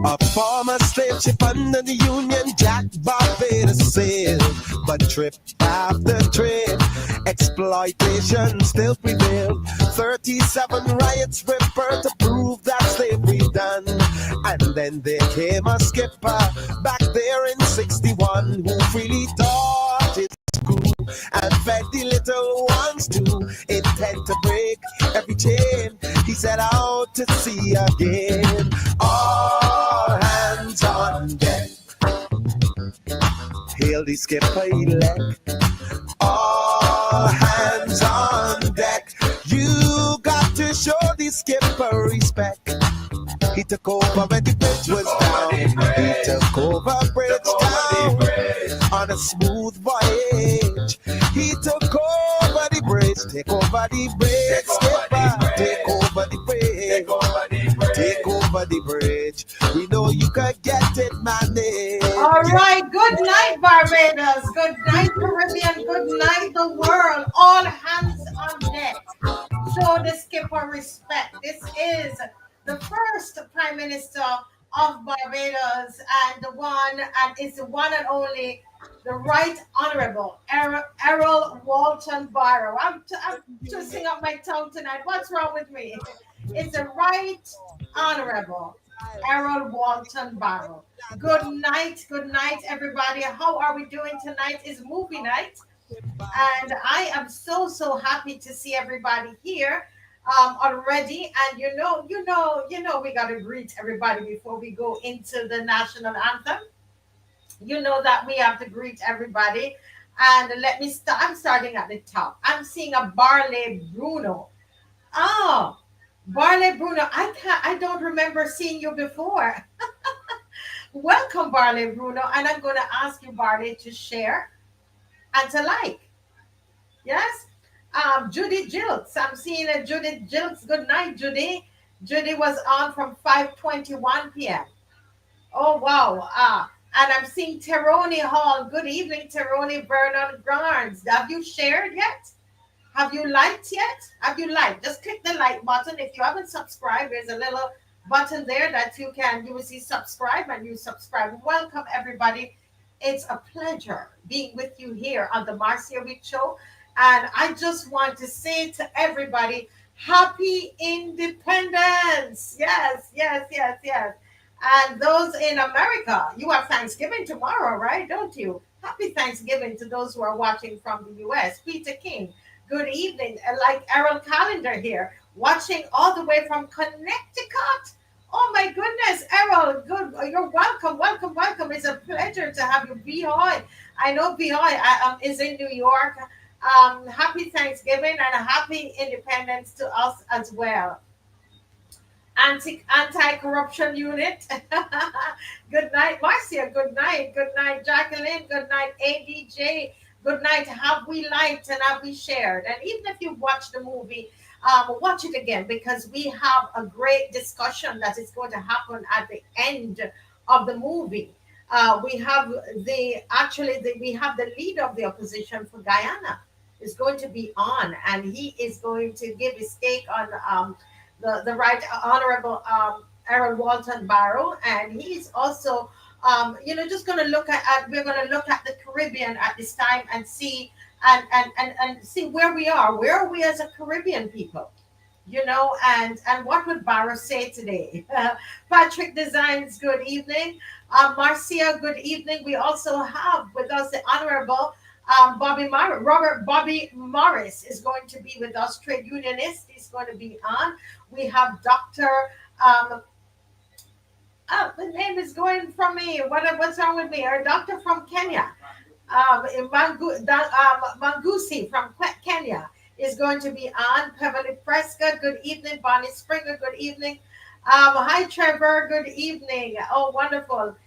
A former slave ship under the Union Jack Barbados sailed, but trip after trip, exploitation still prevailed. 37 riots were burnt to prove that slavery done. And then there came a skipper back there in 61 who freely taught his crew and fed the little ones too. Intent to break every chain, he set out to sea again. All hands on deck, hail the skipper elect. All hands on deck, you got to show the skipper respect. He took over when the bridge was down. He took over bridge down on a smooth voyage. He took over the bridge, take over the bridge, skipper, take over the bridge, take over the bridge. We know you can get it, man. All right, good night, Barbados. Good night, Caribbean. Good night, the world. All hands on deck. Show the skipper respect. This is the first Prime Minister of Barbados and it's the one and only, the Right Honorable Errol Walton Barrow. I'm twisting up my tongue tonight. What's wrong with me? It's the Right Honorable Errol Walton Barrow. Good night, everybody. How are we doing tonight? Is movie night, and I am so happy to see everybody here already. And you know, we got to greet everybody before we go into the national anthem. You know that we have to greet everybody. And let me start. I'm starting at the top. I'm seeing a Barley Bruno. Oh, Barley Bruno. I don't remember seeing you before. Welcome, Barley Bruno. And I'm going to ask you, Barley, to share and to like. Yes? Judy Jilts. I'm seeing a Judy Jilts. Good night, Judy. Judy was on from 5:21 p.m. Oh, wow. And I'm seeing Teroni Hall. Good evening, Teroni Vernon Garns. Have you shared yet? Have you liked yet? Have you liked? Just click the like button. If you haven't subscribed, there's a little button there that you will see subscribe, and you subscribe. Welcome, everybody. It's a pleasure being with you here on the Marcia Week Show. And I just want to say to everybody, happy independence. Yes. And those in America, you have Thanksgiving tomorrow, right? Don't you? Happy Thanksgiving to those who are watching from the U.S. Peter King, good evening. Like Errol Callender here, watching all the way from Connecticut. Oh my goodness, Errol, good. You're welcome. It's a pleasure to have you. Behoy, I know Behoy is in New York. Happy Thanksgiving and a happy independence to us as well. Anti-corruption unit. Good night, Marcia. Good night, Jacqueline. Good night, ADJ. Good night. Have we liked and have we shared? And even if you watch the movie, watch it again, because we have a great discussion that is going to happen at the end of the movie. We have the leader of the opposition for Guyana is going to be on, and he is going to give his take on the Right Honorable Errol Walton Barrow, and he's also just going to look at we're going to look at the Caribbean at this time and see and see where we are. Where are we as a Caribbean people? And what would Barrow say today? Patrick Designs, good evening. Marcia, good evening. We also have with us the Honorable Robert Bobby Morris is going to be with us. Trade unionist is going to be on. We have Dr. The name is going from me. What's wrong with me? Our doctor from Kenya, Wangusi from Kenya is going to be on. Beverly Prescott, good evening. Bonnie Springer, good evening. Hi, Trevor, good evening. Oh, wonderful.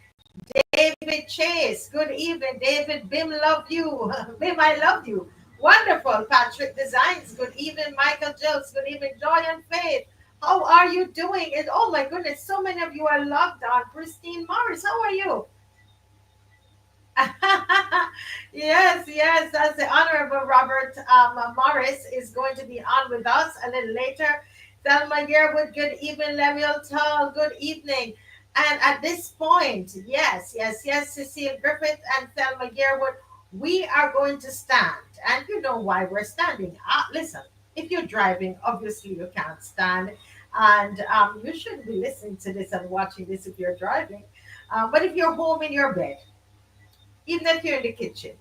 David Chase, good evening. David, Bim, love you. Bim, I love you. Wonderful. Patrick Designs, good evening. Michael Jills, good evening. Joy and Faith, how are you doing? Oh my goodness, so many of you are logged on. Christine Morris, how are you? Yes, that's the Honorable Robert Morris is going to be on with us a little later. Thelma Yearwood, good evening. Lemuel Tull, good evening. And at this point, yes, yes, yes, Cecile Griffith and Thelma Yearwood, we are going to stand. And you know why we're standing. Listen, if you're driving, obviously you can't stand. And you shouldn't be listening to this and watching this if you're driving. But if you're home in your bed, even if you're in the kitchen,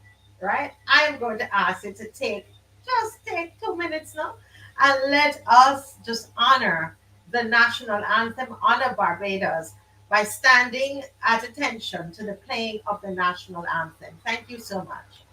right? I am going to ask you to take 2 minutes now and let us just honor the national anthem, honor Barbados by standing at attention to the playing of the national anthem. Thank you so much.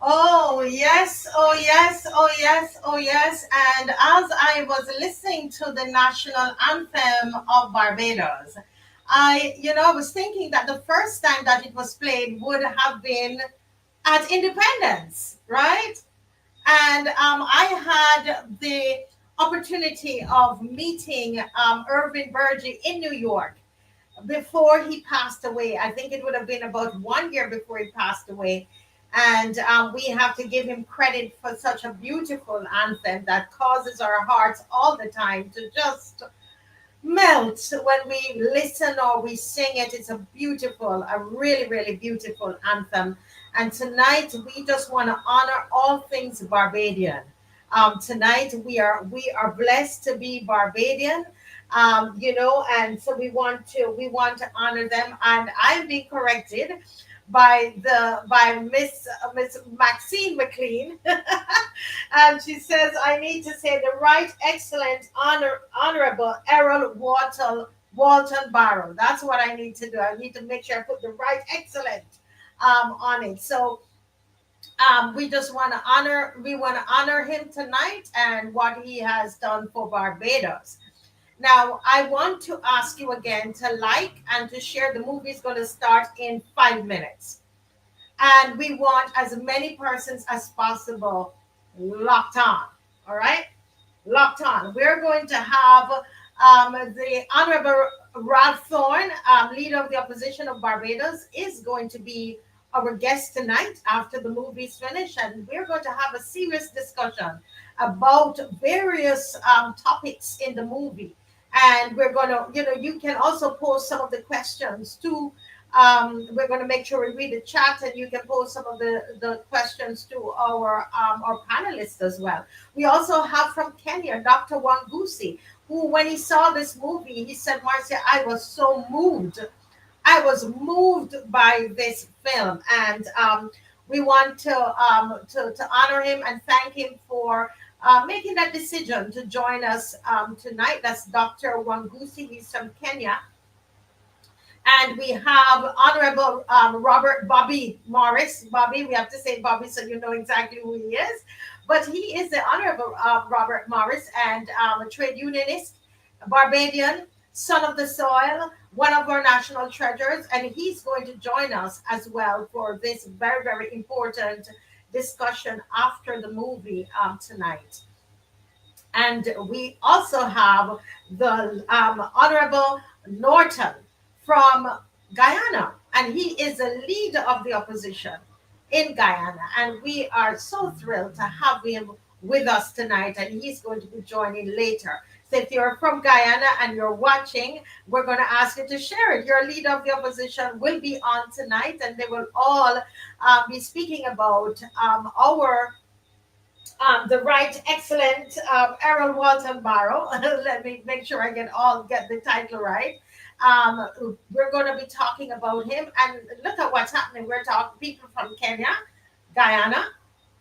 Oh, yes, oh, yes, oh, yes, oh, yes. And as I was listening to the national anthem of Barbados, I was thinking that the first time that it was played would have been at independence, right? And I had the opportunity of meeting Irving Burgee in New York before he passed away. I think it would have been about 1 year before he passed away. And we have to give him credit for such a beautiful anthem that causes our hearts all the time to just melt when we listen or we sing it. It's a really, really beautiful anthem. And tonight we just want to honor all things Barbadian. Tonight we are blessed to be Barbadian. And so we want to honor them. And I'm being corrected by Miss Maxine McLean, and she says I need to say the right excellent honorable Errol Walton Barrow. That's what I need to do. I need to make sure I put the right excellent on it. So we want to honor him tonight and what he has done for Barbados. Now, I want to ask you again to like and to share. The movie is going to start in 5 minutes. And we want as many persons as possible locked on. All right? Locked on. We're going to have the Honorable Ralph Thorne, leader of the opposition of Barbados, is going to be our guest tonight after the movie is finished. And we're going to have a serious discussion about various topics in the movie. And we're going to, you can also pose some of the questions to We're going to make sure we read the chat, and you can post some of the questions to our panelists as well. We also have from Kenya, Dr. Wangusi, who, when he saw this movie, he said, Marcia, I was so moved. I was moved by this film, and we want to honor him and thank him for making that decision to join us tonight. That's Dr. Wangusi. He's from Kenya. And we have Honorable Robert Bobby Morris. Bobby, we have to say Bobby so you know exactly who he is. But he is the Honorable Robert Morris, and a trade unionist, Barbadian, son of the soil, one of our national treasures. And he's going to join us as well for this very, very important discussion after the movie tonight. And we also have the Honorable Norton from Guyana, and he is the leader of the opposition in Guyana. And we are so thrilled to have him with us tonight, and he's going to be joining later. So if you're from Guyana and you're watching, we're going to ask you to share it. Your leader of the opposition will be on tonight, and they will all be speaking about our the right, excellent Errol Walton Barrow. Let me make sure I get the title right. We're going to be talking about him, and look at what's happening. We're talking people from Kenya, Guyana,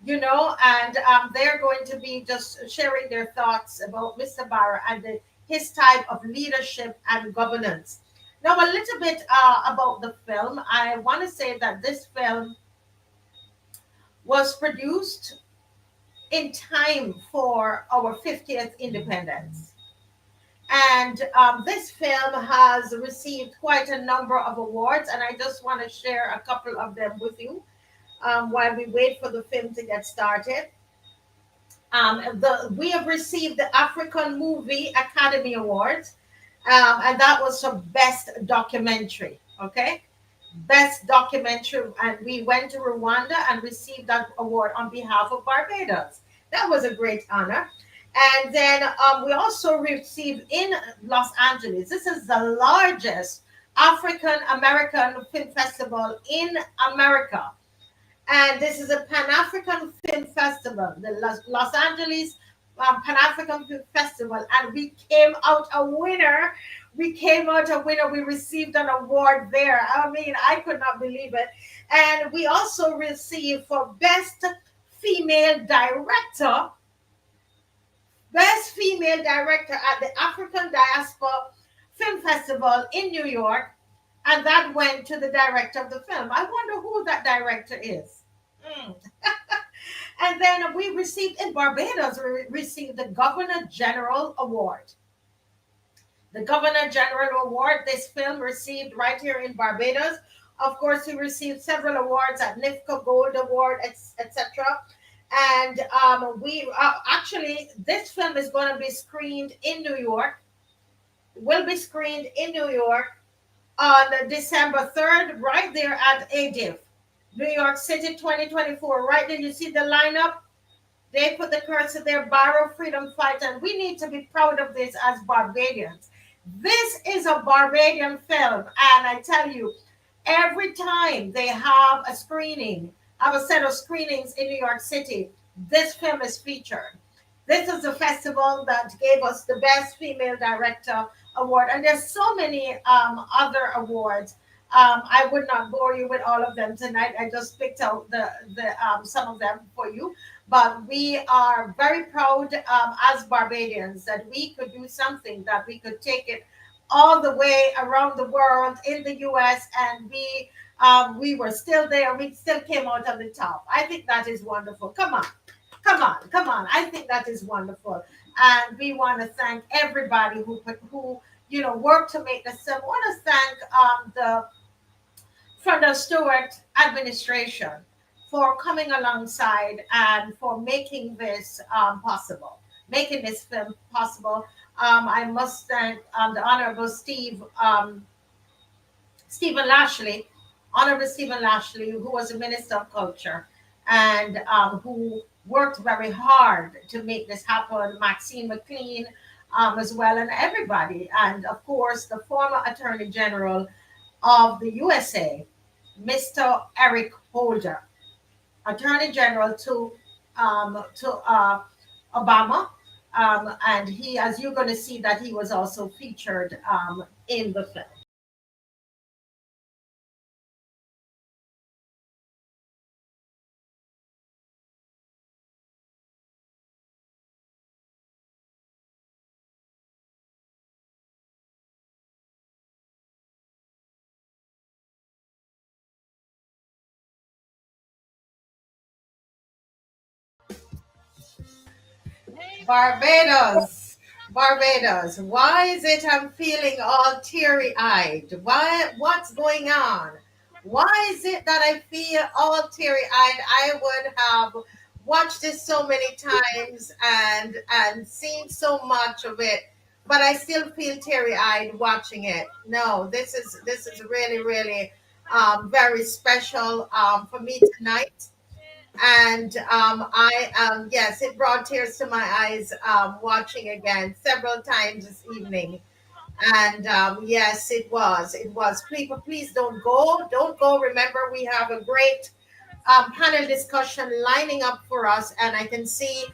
and they're going to be just sharing their thoughts about Mr. Barrow and his type of leadership and governance. Now, a little bit about the film. I want to say that this film was produced in time for our 50th independence. And this film has received quite a number of awards, and I just want to share a couple of them with you while we wait for the film to get started. We have received the African Movie Academy Awards, and that was for Best Documentary. Okay, Best Documentary, and we went to Rwanda and received that award on behalf of Barbados. That was a great honor. And then we also received in Los Angeles. This is the largest African American film festival in America. And this is a Pan African Film Festival, the Los Angeles Pan African Film Festival. And we came out a winner. We came out a winner. We received an award there. I mean, I could not believe it. And we also received for Female Director, Best Female Director at the African Diaspora Film Festival in New York. And that went to the director of the film. I wonder who that director is. And then we received in Barbados, we received the Governor General Award. The Governor General Award, this film received right here in Barbados. Of course, we received several awards at NIFCA Gold Award, etc. And we actually, this film is going to be screened in New York. Will be screened in New York on December 3rd, right there at ADIF, New York City 2024. Right there, you see the lineup. They put the cursor there, Barrow Freedom Fighter, and we need to be proud of this as Barbadians. This is a Barbadian film, and I tell you, every time they have a screening, have a set of screenings in New York City, this film is featured. This is a festival that gave us the Best Female Director Award, and there's so many other awards. I would not bore you with all of them tonight. I just picked out the some of them for you. But we are very proud as Barbadians that we could do something, that we could take it all the way around the world in the U.S. and we were still there. We still came out on the top. I think that is wonderful. Come on. I think that is wonderful. And we want to thank everybody who worked to make this film. I want to thank the Fronda Stewart administration for coming alongside and for making this possible, making this film possible. I must thank the Honorable Stephen Lashley, Honorable Stephen Lashley, who was the Minister of Culture and who worked very hard to make this happen. Maxine McLean as well, and everybody. And of course, the former Attorney General of the USA, Mr. Eric Holder, Attorney General to Obama. And he, as you're going to see, that he was also featured in the film. Barbados. Barbados. Why is it I'm feeling all teary eyed? Why? What's going on? Why is it that I feel all teary eyed? I would have watched this so many times and seen so much of it, but I still feel teary eyed watching it. No, this is really really very special for me tonight. And I yes, it brought tears to my eyes watching again several times this evening. And yes, it was. Please don't go. Remember, we have a great panel discussion lining up for us, and I can see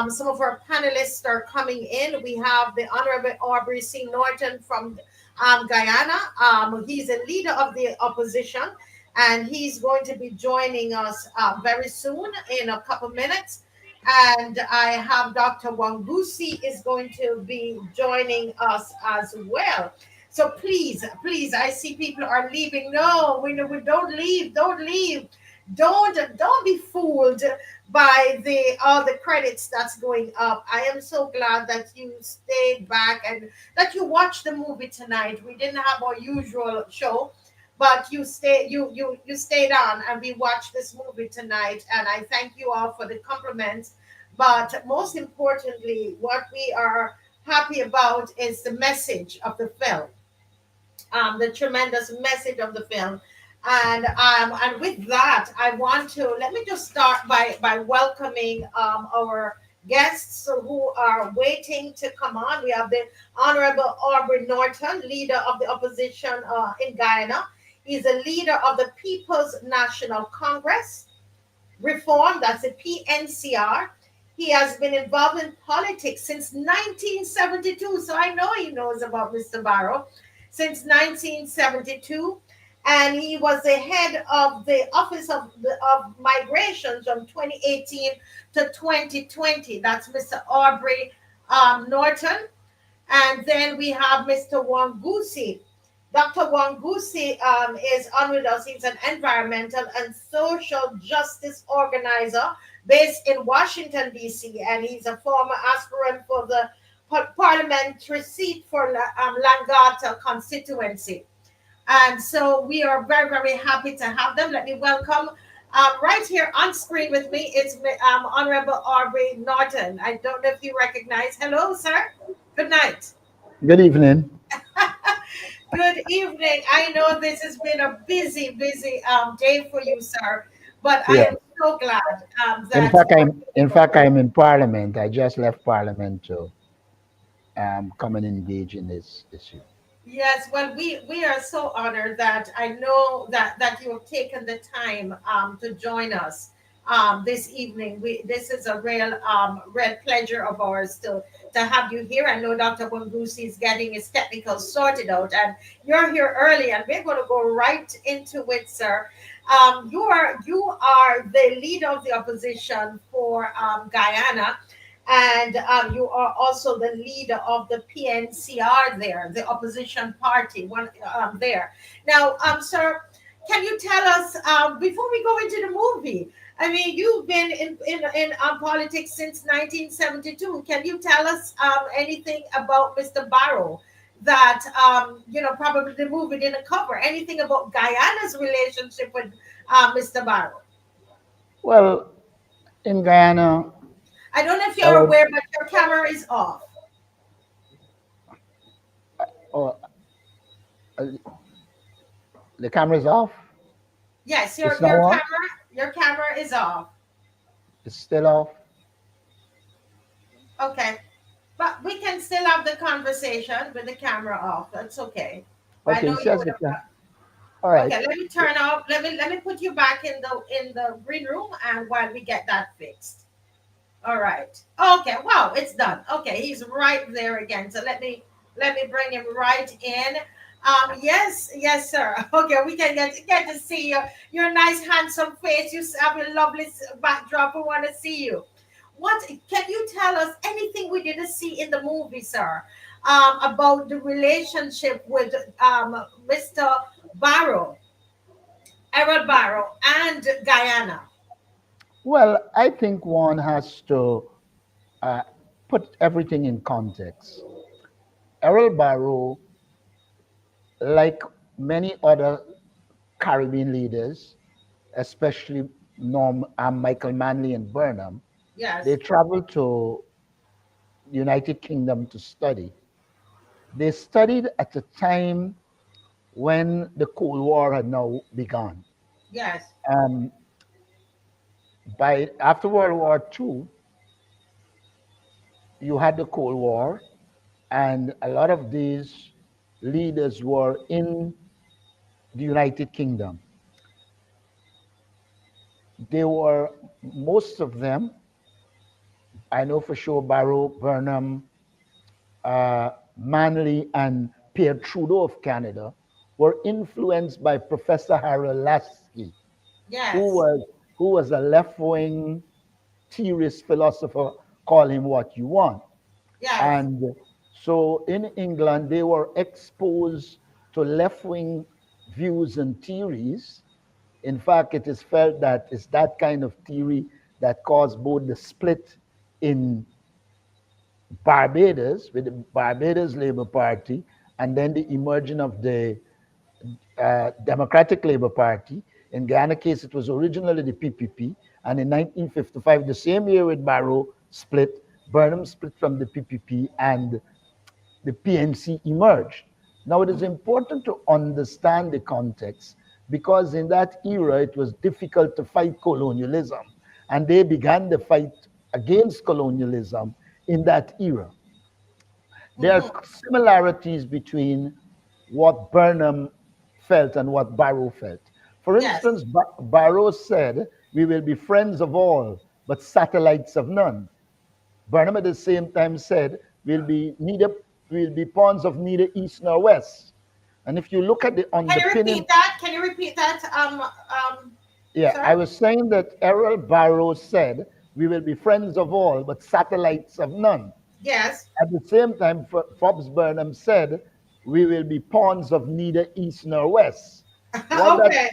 some of our panelists are coming in. We have the Honorable Aubrey C. Norton from Guyana. He's a leader of the opposition, and he's going to be joining us very soon in a couple minutes. And I have Dr. Wangusi is going to be joining us as well. So please, I see people are leaving. No, we don't leave, don't leave, don't be fooled by the all the credits that's going up. I am so glad that you stayed back and that you watched the movie tonight. We didn't have our usual show, but you stayed on and we watched this movie tonight, and I thank you all for the compliments. But most importantly, what we are happy about is the message of the film, the tremendous message of the film. And with that, I want to let me just start by welcoming our guests who are waiting to come on. We have the Honorable Aubrey Norton, leader of the opposition in Guyana. He's a leader of the People's National Congress Reform, that's the PNCR. He has been involved in politics since 1972, so I know he knows about Mr. Barrow since 1972. And he was the head of the Office of Migration from 2018 to 2020. That's Mr. Aubrey Norton. And then we have Mr. Wangusi. Dr. Wangusi is on with us. He's an environmental and social justice organizer based in Washington, D.C., and he's a former aspirant for the parliamentary seat for Langata constituency. And so we are very, very happy to have them. Let me welcome right here on screen with me is Honorable Aubrey Norton. I don't know if you recognize. Hello, sir. Good night. Good evening. Good evening. I know this has been a busy, busy day for you, sir, but I Yeah. am so glad In that fact, I'm in Parliament. I just left Parliament to come and engage in this issue. yes, well, we are so honored that I know that you have taken the time to join us this evening. We this is a real pleasure of ours to have you here. I know Dr. Bungusi is getting his technicals sorted out, and you're here early, and we're going to go right into it, sir. You are the leader of the opposition for Guyana, and you are also the leader of the PNCR there, the opposition party, one there. Now, sir, can you tell us before we go into the movie? I mean, you've been in politics since 1972. Can you tell us anything about Mr. Barrow that probably the movie didn't cover? Anything about Guyana's relationship with Mr. Barrow? Well, in Guyana, I don't know if you're our aware, but your camera is off. oh, uh, the camera is off. Yes, It's now your on. camera is off. It's still off. Okay. But we can still have the conversation with the camera off. That's okay. I Okay, know it you says would the have. All right. Okay, let me turn off. Let me put you back in the green room, and while we get that fixed. All right. Okay. Wow, it's done. Okay, he's right there again. So let me bring him right in. Yes, yes, sir. Okay, we can get to see your nice, handsome face. You have a lovely backdrop. We want to see you. What can you tell us? Anything we didn't see in the movie, sir? About the relationship with Mr. Barrow, Errol Barrow, and Guyana. Well, I think one has to uh, put everything in context. Errol Barrow, like many other Caribbean leaders, especially Michael Manley and Burnham, they Yes, traveled to the United Kingdom to study. They studied at a time when the Cold War had now begun. yes, Um, by after World War II, you had the Cold War, and a lot of these leaders were in the United Kingdom. They were, most of them, I know for sure, Barrow, Burnham, Manley, and Pierre Trudeau of Canada, were influenced by Professor Harold Lasky, who yes. was who was a left-wing theorist philosopher. Call him what you want. Yes, And so in England, they were exposed to left-wing views and theories. In fact, it is felt that it's that kind of theory that caused both the split in Barbados with the Barbados Labour Party and then the emergence of the Democratic Labour Party. In Guyana case, it was originally the PPP, and in 1955, the same year with Barrow split, Burnham split from the PPP, and the PNC emerged. Now, it is important to understand the context because in that era, it was difficult to fight colonialism, and they began the fight against colonialism in that era. There are mm-hmm. similarities between what Burnham felt and what Barrow felt. For Yes. instance, Barrow said, "We will be friends of all, but satellites of none." Burnham at the same time said, we'll be pawns of neither east nor west. And if you look at the Can you underpinning, repeat that? Can you repeat that, yeah, I sir? was saying that Errol Barrow said, "We will be friends of all, but satellites of none." Yes. At the same time, Forbes Burnham said, "We will be pawns of neither east nor west." What that, Okay.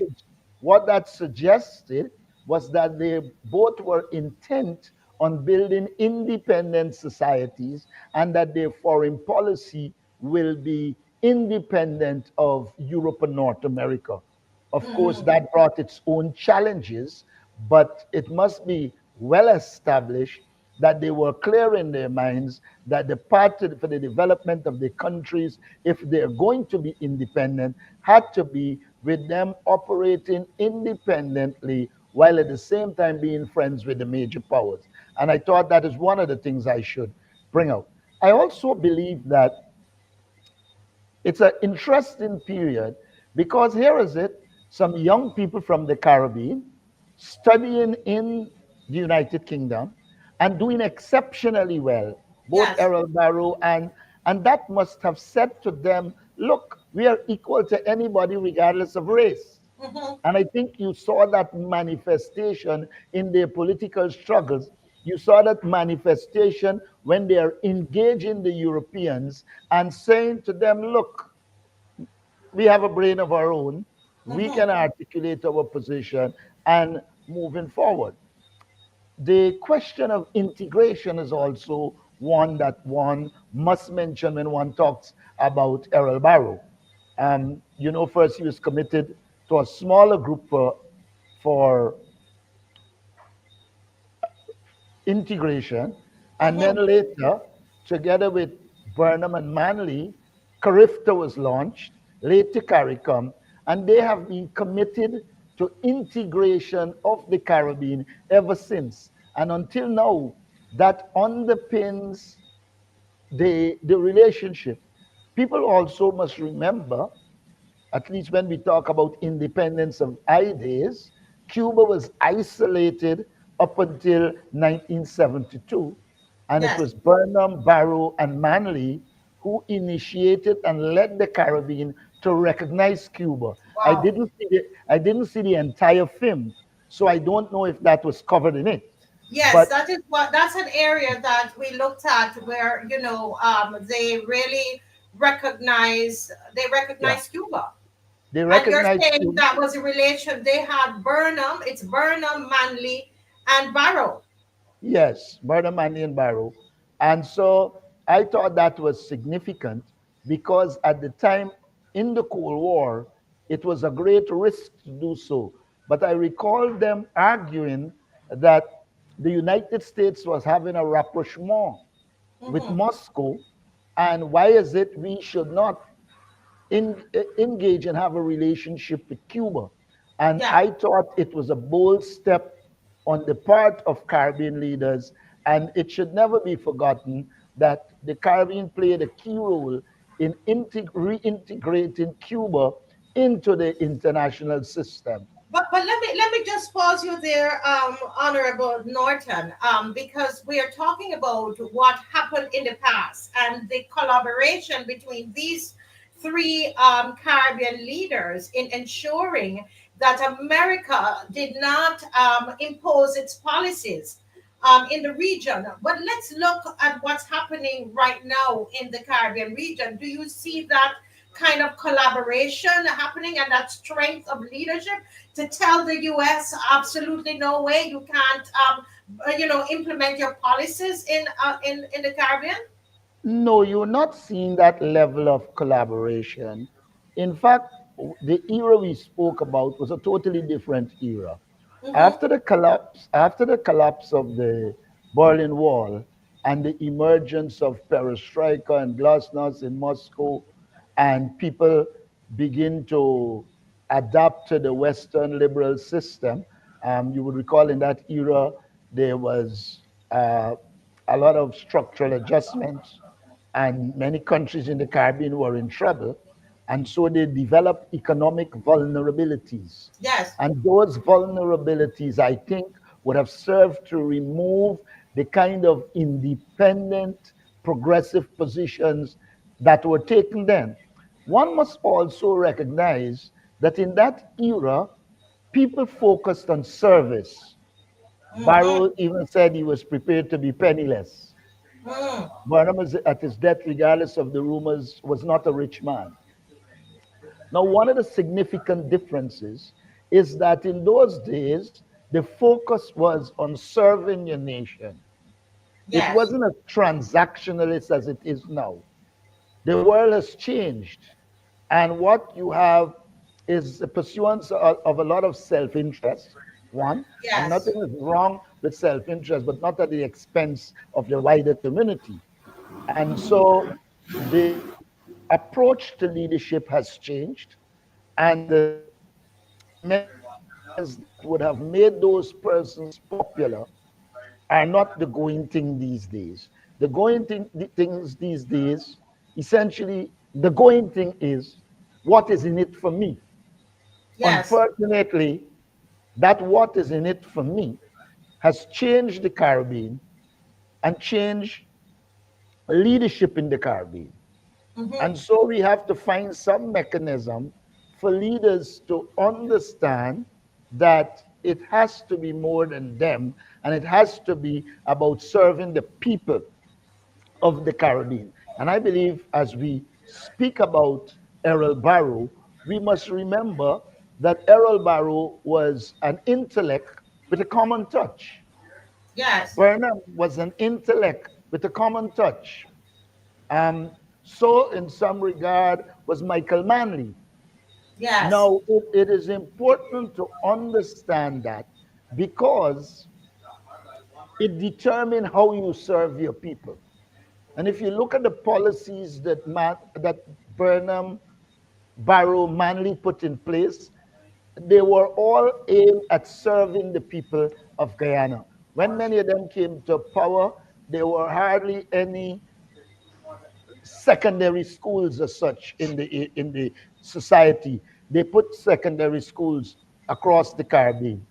what that suggested was that they both were intent on building independent societies and that their foreign policy will be independent of Europe and North America. Of course, Mm-hmm. that brought its own challenges, but it must be well established that they were clear in their minds that the path for the development of the countries, if they're going to be independent, had to be with them operating independently while at the same time being friends with the major powers. And I thought that is one of the things I should bring out. I also believe that it's an interesting period because here is it, some young people from the Caribbean studying in the United Kingdom and doing exceptionally well, both Yes. Errol Barrow and that must have said to them, look, we are equal to anybody regardless of race. Mm-hmm. And I think you saw that manifestation in their political struggles. You saw that manifestation when they are engaging the Europeans and saying to them, look, we have a brain of our own. We Mm-hmm. can articulate our position and moving forward. The question of integration is also one that one must mention when one talks about Errol Barrow. First he was committed to a smaller group for integration. And then Mm-hmm. later, together with Burnham and Manley, Carifta was launched, later CARICOM, and they have been committed to integration of the Caribbean ever since. And until now, that underpins the relationship. People also must remember At least when we talk about independence of ideas, Cuba was isolated up until 1972. And it Yes, was Burnham, Barrow, and Manley who initiated and led the Caribbean to recognize Cuba. wow. I didn't see the entire film, so I don't know if that was covered in it. Yes, But that is what that's an area that we looked at where, they really yeah, recognize Cuba. they And you're recognized saying Cuba. that was a relation. They had Burnham, it's Burnham, Manley, and Barrow. Yes, Murder Manley and Barrow. And so I thought that was significant because at the time in the Cold War, it was a great risk to do so. But I recall them arguing that the United States was having a rapprochement with Hmm. Moscow, and why is it we should not engage and have a relationship with Cuba? And Yeah. I thought it was a bold step on the part of Caribbean leaders, and it should never be forgotten that the Caribbean played a key role in reintegrating Cuba into the international system. But let me just pause you there, Honorable Norton, because we are talking about what happened in the past and the collaboration between these three Caribbean leaders in ensuring that America did not impose its policies in the region. But let's look at what's happening right now in the Caribbean region. Do you see that kind of collaboration happening and that strength of leadership to tell the U.S. absolutely no way you can't, implement your policies in the Caribbean? No, you're not seeing that level of collaboration. In fact, the era we spoke about was a totally different era. Mm-hmm. After the collapse of the Berlin Wall and the emergence of perestroika and glasnost in Moscow, and people begin to adapt to the Western liberal system, you would recall in that era there was a lot of structural adjustments, and many countries in the Caribbean were in trouble. And so they developed economic vulnerabilities. Yes. And those vulnerabilities, I think, would have served to remove the kind of independent, progressive positions that were taken then. One must also recognize that in that era, people focused on service. Mm-hmm. Barrow even said he was prepared to be penniless. Mm. Barnum, at his death, regardless of the rumors, was not a rich man. Now, one of the significant differences is that in those days, the focus was on serving your nation. It Yes. wasn't as transactionalist as it is now. The world has changed. And what you have is the pursuance of a lot of self interest, one, and Yes. nothing is wrong with self interest, but not at the expense of the wider community. And so the approach to leadership has changed, and many of the things that would have made those persons popular are not the going thing these days. Things these days, essentially, the going thing is what is in it for me. Yes. Unfortunately, that what is in it for me has changed the Caribbean and changed leadership in the Caribbean. Mm-hmm. And so we have to find some mechanism for leaders to understand that it has to be more than them, and it has to be about serving the people of the Caribbean. And I believe as we speak about Errol Barrow, we must remember that Errol Barrow was an intellect with a common touch. Yes. Burnham was an intellect with a common touch. Um, so, in some regard, was Michael Manley. Yes. Now, it is important to understand that because it determines how you serve your people. And if you look at the policies that Burnham, Barrow, Manley put in place, they were all aimed at serving the people of Guyana. When many of them came to power, there were hardly any secondary schools as such in the society. They put secondary schools across the Caribbean.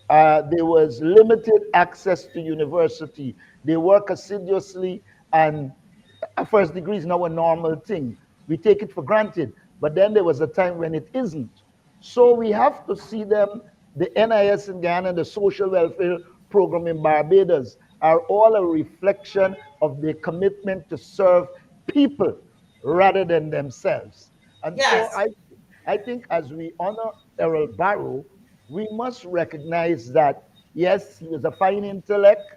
There was limited access to university. They work assiduously, and a first degree is now a normal thing. We take it for granted. But then there was a time when it isn't. So we have to see them, the NIS in Guyana, the social welfare program in Barbados, are all a reflection of their commitment to serve people rather than themselves. And so Yes. I think as we honor Errol Barrow, we must recognize that, yes, he was a fine intellect,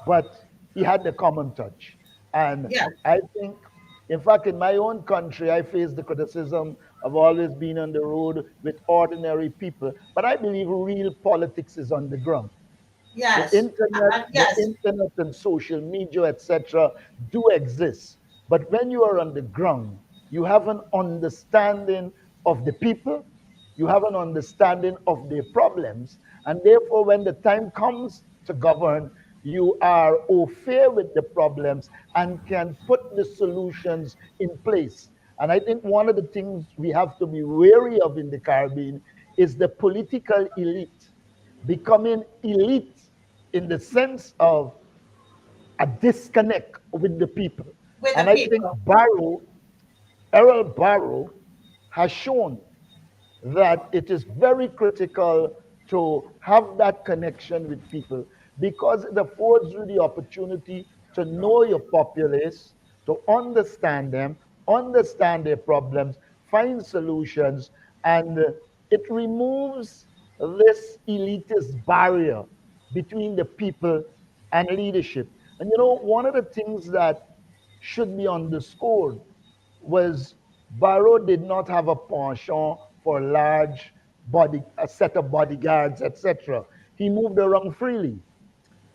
but he had the common touch. And Yes. I think, in fact, in my own country, I face the criticism of always being on the road with ordinary people. But I believe real politics is on the ground. Yes. The Yes. internet and social media, etc., do exist. But when you are on the ground, you have an understanding of the people, you have an understanding of their problems, and therefore, when the time comes to govern, you are au fait with the problems and can put the solutions in place. And I think one of the things we have to be wary of in the Caribbean is the political elite becoming elite in the sense of a disconnect with the people. With the And I think people. Errol Barrow has shown that it is very critical to have that connection with people because it affords you the opportunity to know your populace, to understand them, understand their problems, find solutions, and it removes this elitist barrier between the people and leadership. And you know, one of the things that should be underscored was Barrow did not have a penchant for large a set of bodyguards, etc. He moved around freely.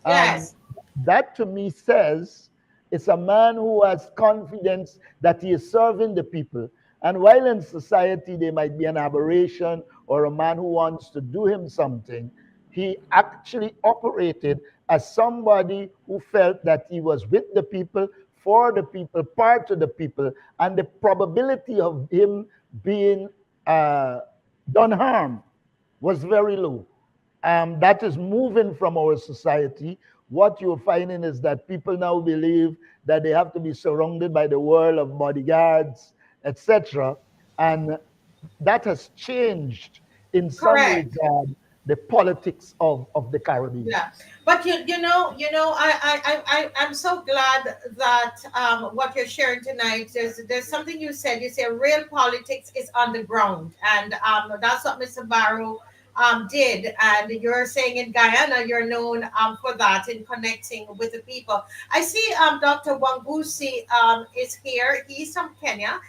And Yes. that to me says it's a man who has confidence that he is serving the people. And while in society there might be an aberration or a man who wants to do him something, he actually operated as somebody who felt that he was with the people, for the people, part of the people, and the probability of him being uh, done harm was very low. That is moving from our society. What you're finding is that people now believe that they have to be surrounded by the world of bodyguards, etc. And that has changed in some Correct. regard the politics of the Caribbean. Yeah, but I'm so glad that what you're sharing tonight. There's something you said. You say real politics is on the ground, and that's what Mr. Barrow did. And you're saying in Guyana, you're known for that in connecting with the people. I see Dr. Wangusi is here. He's from Kenya,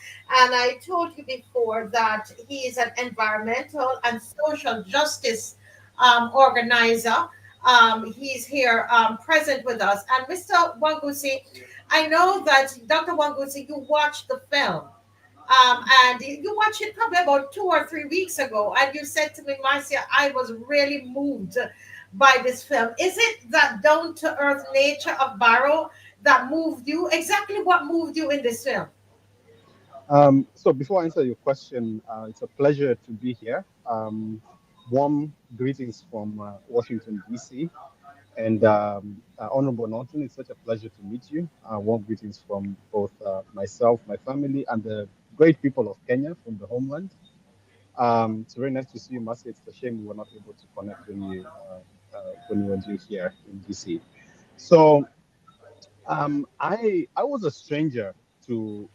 and I told you before that he is an environmental and social justice organizer. He's here present with us. And Mr. Wangusi, I know that Dr. Wangusi, you watched the film. And you watched it probably about 2 or 3 weeks ago. And you said to me, Marcia, I was really moved by this film. Is it that down to earth nature of Barrow that moved you? Exactly what moved you in this film? So before I answer your question, it's a pleasure to be here. Warm greetings from Washington, D.C. And Honorable Norton, it's such a pleasure to meet you. Warm greetings from both myself, my family, and the great people of Kenya from the homeland. It's very nice to see you, Marcy. It's a shame we were not able to connect when you were due here in DC. So I was a stranger to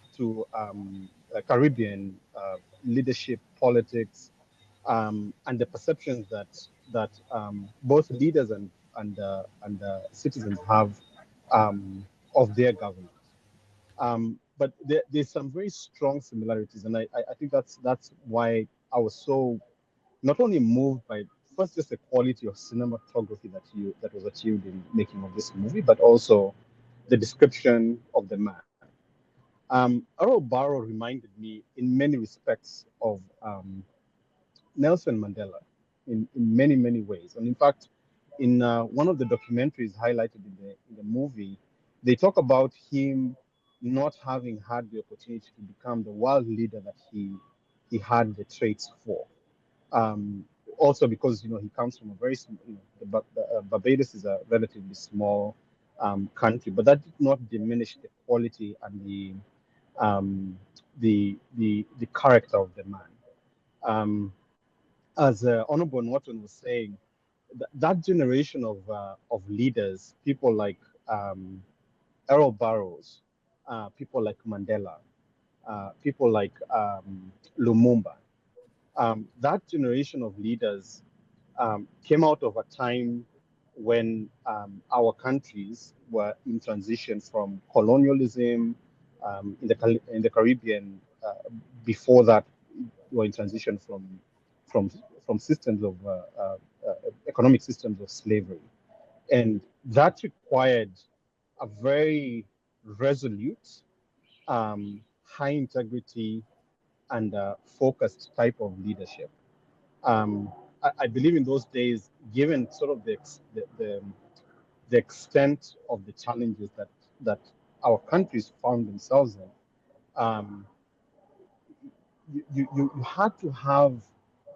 Caribbean leadership, politics, and the perceptions that both leaders and citizens have of their government. But there's some very strong similarities, and I think that's why I was so not only moved by first just the quality of cinematography that was achieved in making of this movie, but also the description of the man. Earl Barrow reminded me in many respects of Nelson Mandela in many ways. And in fact, in one of the documentaries highlighted in the movie, they talk about him not having had the opportunity to become the world leader that he had the traits for. Um, Also because he comes from a very small, Barbados is a relatively small country, but that did not diminish the quality and um, the character of the man. As Honorable Norton was saying, that generation of leaders, people like um, Errol Barrows, people like Mandela, people like Lumumba, that generation of leaders came out of a time when our countries were in transition from colonialism in the Caribbean. Before that, were in transition from from systems of economic systems of slavery, and that required a very resolute, high integrity, and focused type of leadership. I believe in those days, given sort of the extent of the challenges that our countries found themselves in, um, you had to have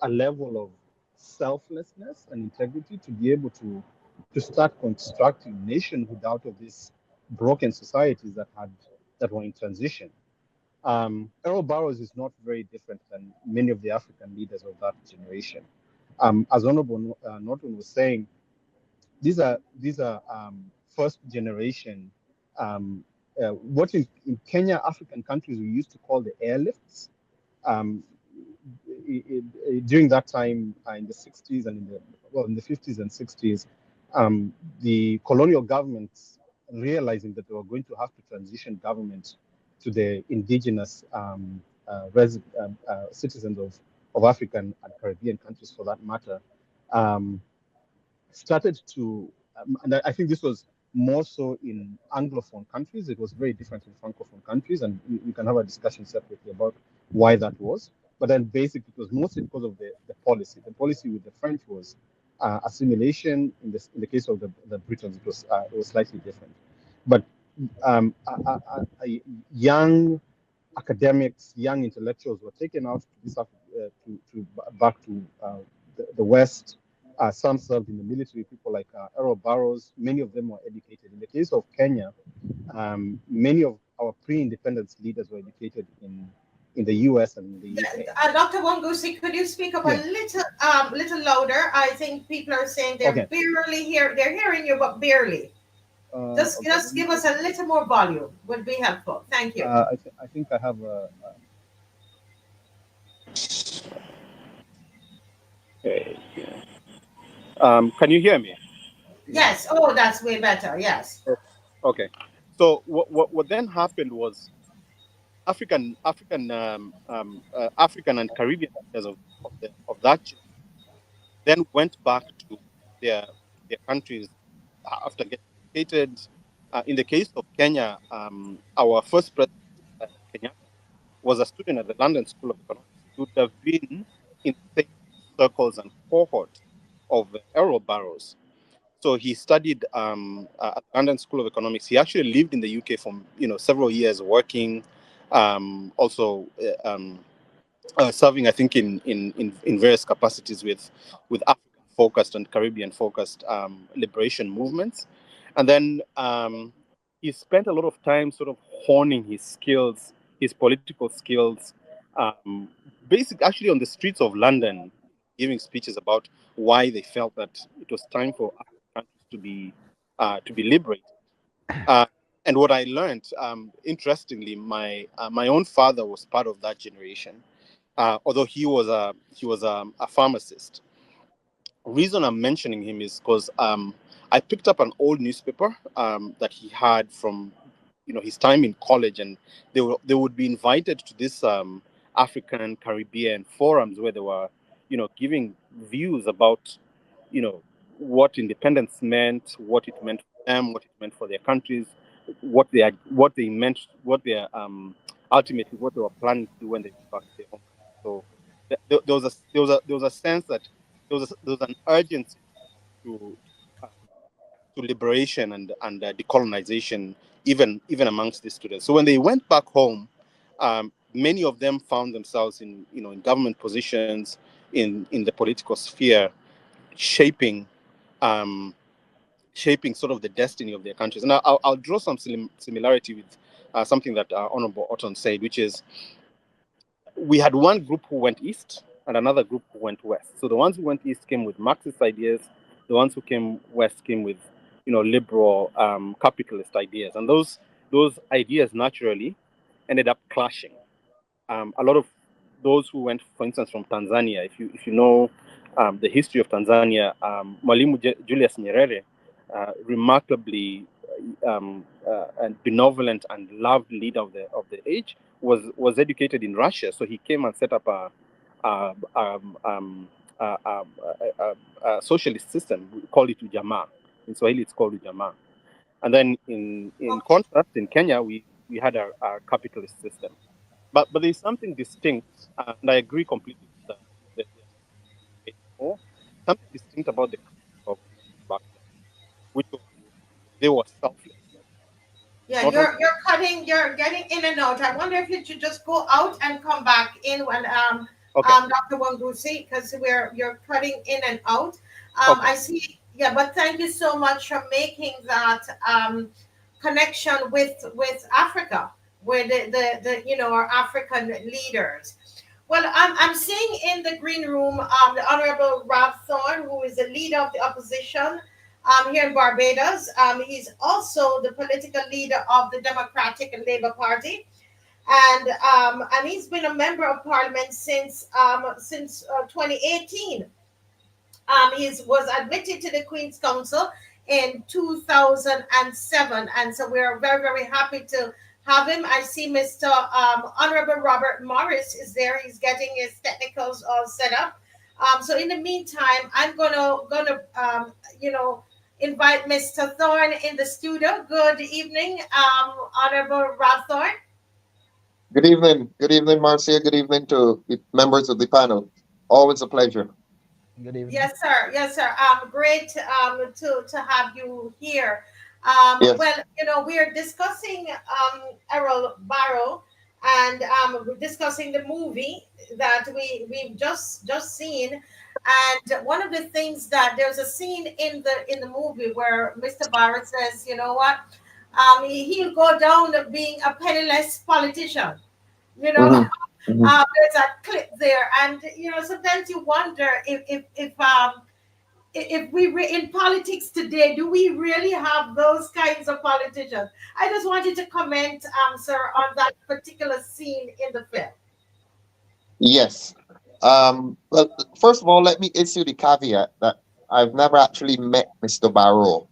a level of selflessness and integrity to be able to start constructing nationhood out of these broken societies that were in transition. Errol Barrows is not very different than many of the African leaders of that generation. As Honorable Norton was saying, these are first generation. What in Kenya, African countries we used to call the airlifts. Um, During that time, in the 60s and in the 50s and 60s, the colonial governments, realizing that they were going to have to transition government to the indigenous citizens of African and Caribbean countries, for that matter, um, started to, and I think this was more so in Anglophone countries. It was very different in Francophone countries, and we can have a discussion separately about why that was. But then basically, it was mostly because of the policy. The policy with the French was assimilation. In the case of the Britons, it was slightly different. But young academics, young intellectuals were taken out to back to the West. Some served in the military, people like Errol Barrows. Many of them were educated. In the case of Kenya, many of our pre-independence leaders were educated in the US and in the UK. Dr. Wangusi, could you speak up a Yeah. little louder? I think people are saying they're Okay. barely here. They're hearing you, but barely. Okay. Just Let me give us just. a little more volume. Would be helpful. Thank you. I think I have a. Okay. Yeah. Can you hear me? Yes. Oh, that's way better. Yes. Okay. So what then happened was African and Caribbean leaders of that then went back to their their countries after getting educated. In the case of Kenya, our first president, Kenyatta, was a student at the London School of Economics. He would have been in the same circles and cohort of Errol Barrows. So he studied at London School of Economics. He actually lived in the UK for several years, working, also serving, I think, in various capacities with African focused and Caribbean focused liberation movements, and then he spent a lot of time sort of honing his skills, his political skills, um, actually on the streets of London, giving speeches about why they felt that it was time for African countries to be liberated. Uh, and what I learned, interestingly, my own father was part of that generation, although he was a pharmacist. Reason I'm mentioning him is because I picked up an old newspaper that he had from his time in college, and they would be invited to this African Caribbean forums where they were giving views about what independence meant, what it meant for them, what it meant for their countries, ultimately what they were planning to do when they went back to their home country. So there was a sense that there was an urgency to liberation and decolonization, even amongst the students. So when they went back home, many of them found themselves in government positions in the political sphere, shaping um, shaping sort of the destiny of their countries. And I'll draw some similarity with something that Honorable Orton said, which is we had one group who went east and another group who went west. So the ones who went east came with Marxist ideas. The ones who came west came with, liberal capitalist ideas, and those ideas naturally ended up clashing. A lot of those who went, for instance, from Tanzania, if you know the history of Tanzania, Mwalimu Julius Nyerere, remarkably and benevolent and loved leader of the age, was educated in Russia. So he came and set up a socialist system. We call it Ujamaa. In Swahili, it's called Ujamaa. And then in contrast, in Kenya, we had a capitalist system. But there's something distinct, and I agree completely with something distinct about the of back then, which was they were selfless. Yeah, Not only, you're getting in and out. I wonder if you should just go out and come back in when okay, Dr. Wangusi, because you're cutting in and out. okay, I see. Yeah, but thank you so much for making that connection with Africa, with the our African leaders. Well, I'm seeing in the green room the Honorable Ralph Thorne, who is the leader of the opposition here in Barbados. He's also the political leader of the Democratic and Labour Party, and he's been a member of Parliament since 2018. He was admitted to the Queen's Council in 2007, and so we're very, very happy to have him. I see Mr. Honorable Robert Morris is there. He's getting his technicals all set up. So in the meantime, I'm gonna invite Mr. Thorne in the studio. Good evening, Honorable Ralph Thorne. Good evening, Marcia. Good evening to the members of the panel. Always a pleasure. Good evening. Yes, sir. Yes, sir. Great to have you here. Yes. Well, we are discussing Errol Barrow, and we're discussing the movie that we've just seen. And one of the things that there's a scene in the movie where Mr. Barrow says, you know what, he'll go down being a penniless politician. You know, Mhm, mhm. there's a clip there, and sometimes you wonder if in politics today, do we really have those kinds of politicians? I just wanted to comment, sir, on that particular scene in the film. Yes. Well, first of all, let me issue the caveat that I've never actually met Mr. Barrow.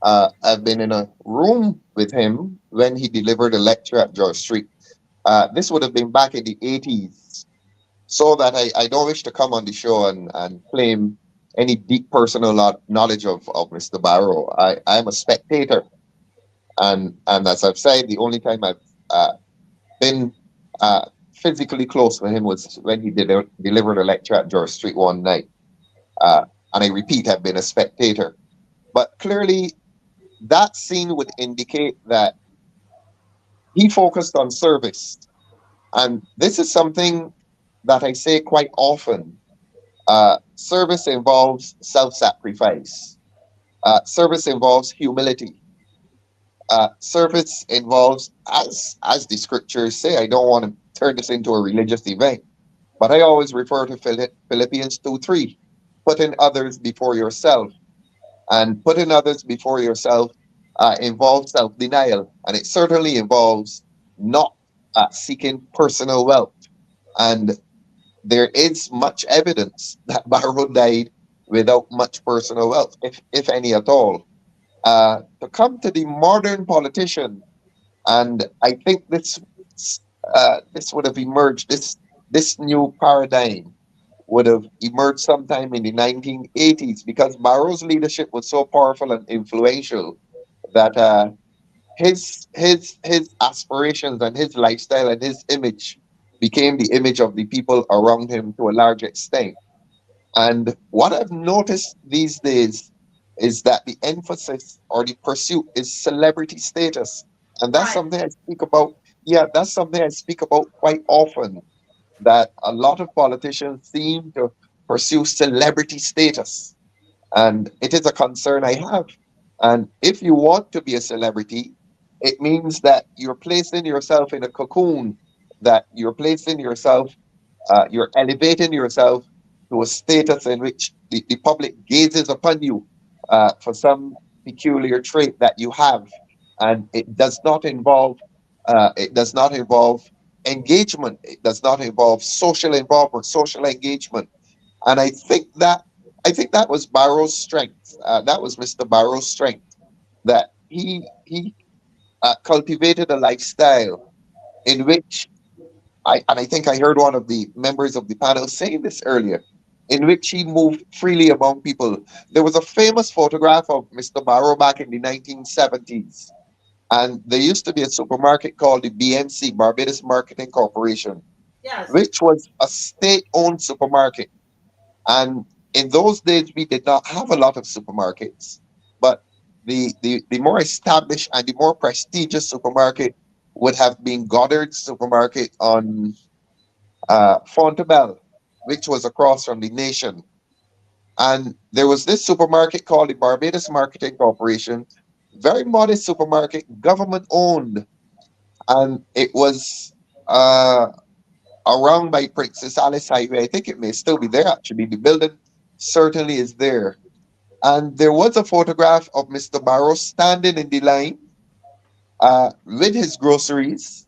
I've been in a room with him when he delivered a lecture at George Street. This would have been back in the 80s. So that I don't wish to come on the show and claim any deep personal knowledge of Mr. Barrow. I'm a spectator. And as I've said, the only time I've been physically close with him was when he delivered a lecture at George Street one night. And I repeat, I've been a spectator. But clearly, that scene would indicate that he focused on service. And this is something that I say quite often. Service involves self-sacrifice. Service involves humility. Service involves, as the scriptures say, I don't want to turn this into a religious event, but I always refer to Philippians 2:3, putting others before yourself. And putting others before yourself involves self-denial, and it certainly involves not seeking personal wealth. And there is much evidence that Barrow died without much personal wealth, if any at all. To come to the modern politician, and I think this would have emerged. This new paradigm would have emerged sometime in the 1980s because Barrow's leadership was so powerful and influential that his aspirations and his lifestyle and his image became the image of the people around him to a large extent. And what I've noticed these days is that the emphasis or the pursuit is celebrity status. And that's Right. something I speak about. Yeah, that's something I speak about quite often, that a lot of politicians seem to pursue celebrity status. And it is a concern I have. And if you want to be a celebrity, it means that you're placing yourself in a cocoon, that you're placing yourself, you're elevating yourself to a status in which the public gazes upon you for some peculiar trait that you have. And it does not involve engagement. It does not involve social involvement, social engagement. And I think that was Barrow's strength. That was Mr. Barrow's strength, that he cultivated a lifestyle in which I think I heard one of the members of the panel saying this earlier, in which he moved freely among people. There was a famous photograph of Mr. Barrow back in the 1970s, and there used to be a supermarket called the BMC, Barbados Marketing Corporation, Yes. which was a state-owned supermarket. And in those days, we did not have a lot of supermarkets, but the more established and the more prestigious supermarket would have been Goddard's supermarket on Fontebelle, which was across from the nation. And there was this supermarket called the Barbados Marketing Corporation, very modest supermarket, government owned, and it was uh, around by Princess Alice Highway. I think it may still be there actually. The building certainly is there. And there was a photograph of Mr. Barrow standing in the line with his groceries,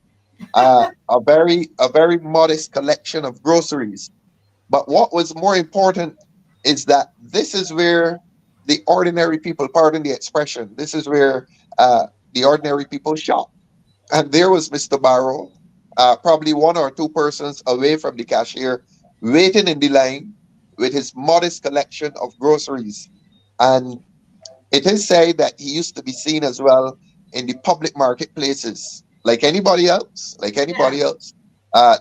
a very modest collection of groceries. But what was more important is that this is where the ordinary people, pardon the expression, this is where the ordinary people shop. And there was Mr. Barrow, probably one or two persons away from the cashier, waiting in the line with his modest collection of groceries. And it is said that he used to be seen as well in the public marketplaces, like Yes. anybody else,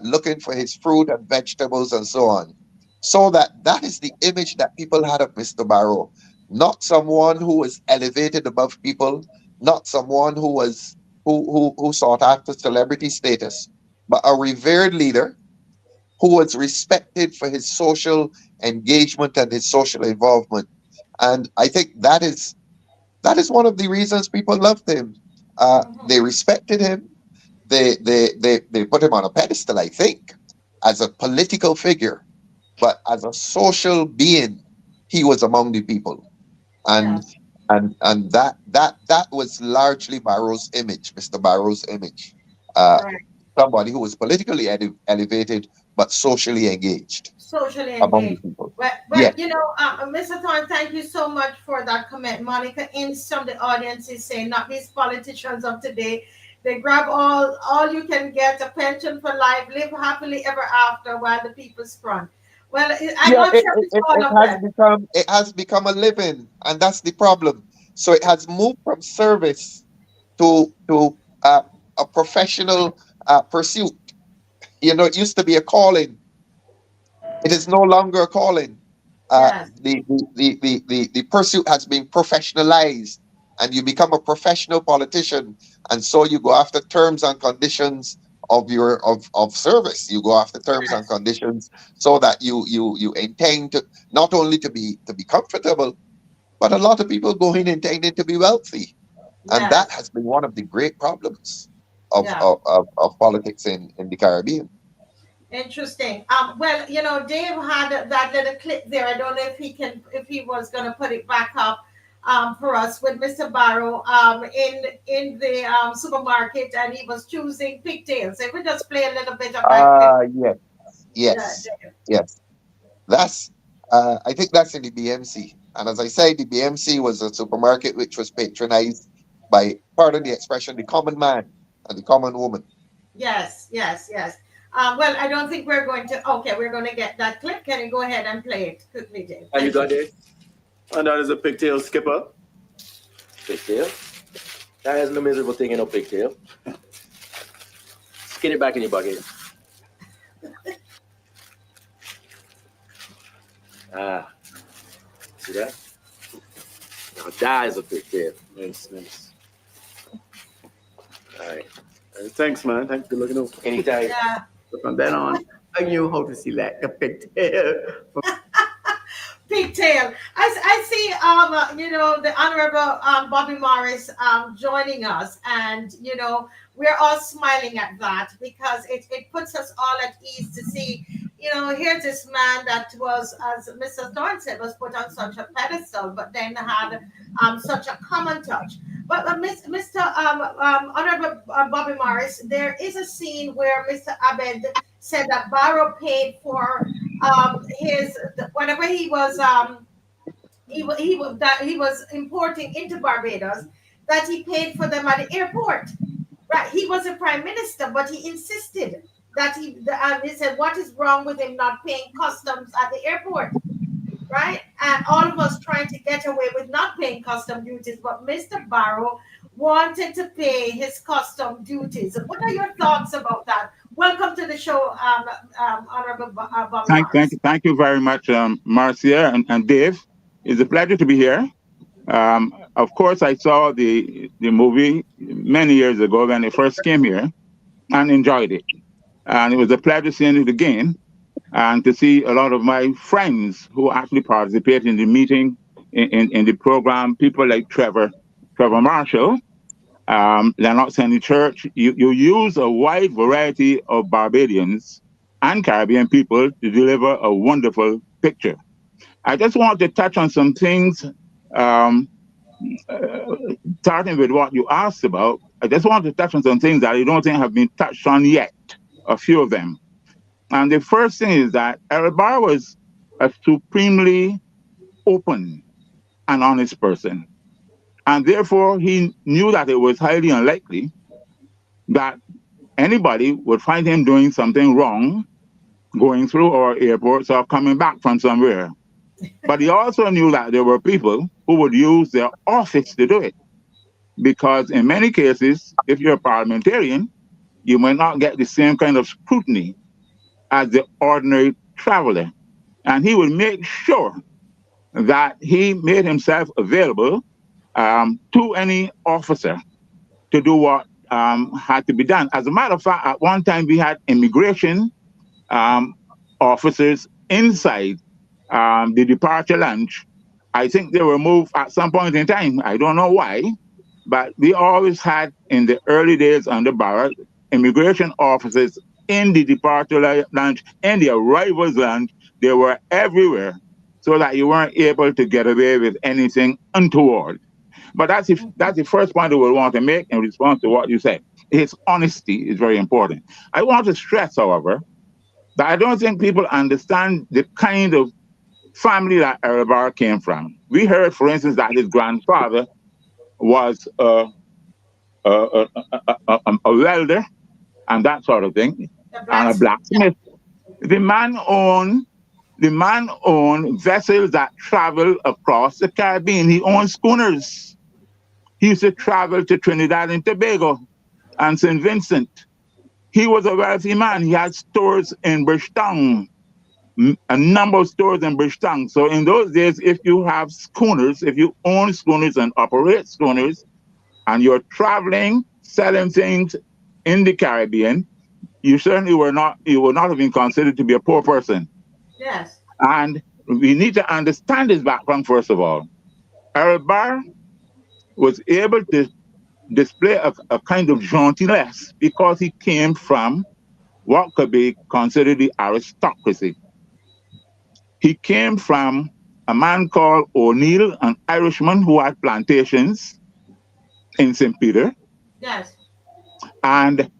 looking for his fruit and vegetables and so on. So that is the image that people had of Mr. Barrow, not someone who was elevated above people, not someone who sought after celebrity status, but a revered leader who was respected for his social engagement and his social involvement. And I think that is one of the reasons people loved him. Mhm. They respected him. They put him on a pedestal, I think, as a political figure, but as a social being, he was among the people. And Yes. that was largely Barrow's image, Mr. Barrow's image. Uh, Right. Somebody who was politically elevated but socially engaged Socially among the engaged. people. Well, Yes. Mr. Thorne, thank you so much for that comment. Monica Ince from the audience is saying, not these politicians of today. They grab all you can get, a pension for life, live happily ever after while the people scrun. Well, I'm Yeah, not sure it's all it of has them. become a living, and that's the problem. So it has moved from service to a professional pursuit. You know, it used to be a calling. It is no longer a calling. Yes. The pursuit has been professionalized, and you become a professional politician, and so you go after terms and conditions of service. You go after terms and Yes. conditions so that you intend to not only to be comfortable, but a lot of people go in intending to be wealthy, and that Yes. has been one of the great problems Yeah. of politics in the Caribbean. Interesting. Well, Dave had that little clip there. I don't know if he was gonna put it back up for us with Mr. Barrow in the supermarket, and he was choosing pigtails. If we just play a little bit of that clip. Yes, Yeah, yes, Dave. yes. That's I think that's in the BMC. And as I say, the BMC was a supermarket which was patronized by, pardon the expression, the common man and the common woman. Yes, yes, yes. Well, I don't think we're going to. Okay, we're going to get that clip. Can you go ahead and play it quickly, Dave? And you Thank you. got it? And that is a pigtail skipper. Pigtail? That is no miserable thing in no pigtail. Get it back in your bucket. Ah. See that? No. That is a pigtail. Nice, nice. All right. Thanks, man. Thanks for looking over. Anytime. Yeah. So from then on, I knew how to select the pigtail. Pigtail. I see, the Honorable Bobby Morris joining us, and we're all smiling at that because it puts us all at ease to see, here's this man that was, as Mr. Thorne said, was put on such a pedestal, but then had such a common touch. But Mr. Honorable Bobby Morris, there is a scene where Mr. Abed said that Barrow paid for his whatever he was importing into Barbados, that he paid for them at the airport. Right, he was a prime minister, but he insisted that he said, what is wrong with him not paying customs at the airport? Right, and all of us trying to get away with not paying custom duties, but Mr. Barrow wanted to pay his custom duties. What are your thoughts about that? Welcome to the show, Honorable Bobby Morris. Thank you very much, Marcia and Dave. It's a pleasure to be here. Of course, I saw the movie many years ago when I first came here and enjoyed it. And it was a pleasure seeing it again and to see a lot of my friends who actually participate in the meeting, in the program, people like Trevor Marshall, Leonard Sandy Church. You use a wide variety of Barbadians and Caribbean people to deliver a wonderful picture. I just want to touch on some things, starting with what you asked about. I just want to touch on some things that I don't think have been touched on yet, a few of them. And the first thing is that Eric Barr was a supremely open and honest person. And therefore, he knew that it was highly unlikely that anybody would find him doing something wrong, going through our airports or coming back from somewhere. But he also knew that there were people who would use their office to do it. Because in many cases, if you're a parliamentarian, you might not get the same kind of scrutiny as the ordinary traveler. And he would make sure that he made himself available to any officer to do what had to be done. As a matter of fact, at one time we had immigration officers inside the departure lounge. I think they were moved at some point in time. I don't know why, but we always had in the early days under Barrett, immigration officers in the departure lounge, in the arrivals lounge. They were everywhere so that you weren't able to get away with anything untoward. But that's the first point I would want to make in response to what you said. His honesty is very important. I want to stress, however, that I don't think people understand the kind of family that Arabar came from. We heard, for instance, that his grandfather was a welder and that sort of thing, and a blacksmith. The man owned vessels that travel across the Caribbean. He owned schooners. He used to travel to Trinidad and Tobago and St. Vincent. He was a wealthy man. He had stores in Bridgetown, a number of stores in Bridgetown. So in those days, if you have schooners, if you own schooners and operate schooners, and you're traveling, selling things in the Caribbean, you certainly were not have been considered to be a poor person. Yes. And we need to understand his background, first of all. Arabar was able to display a kind of gentillesse because he came from what could be considered the aristocracy. He came from a man called O'Neill, an Irishman who had plantations in St. Peter. Yes. And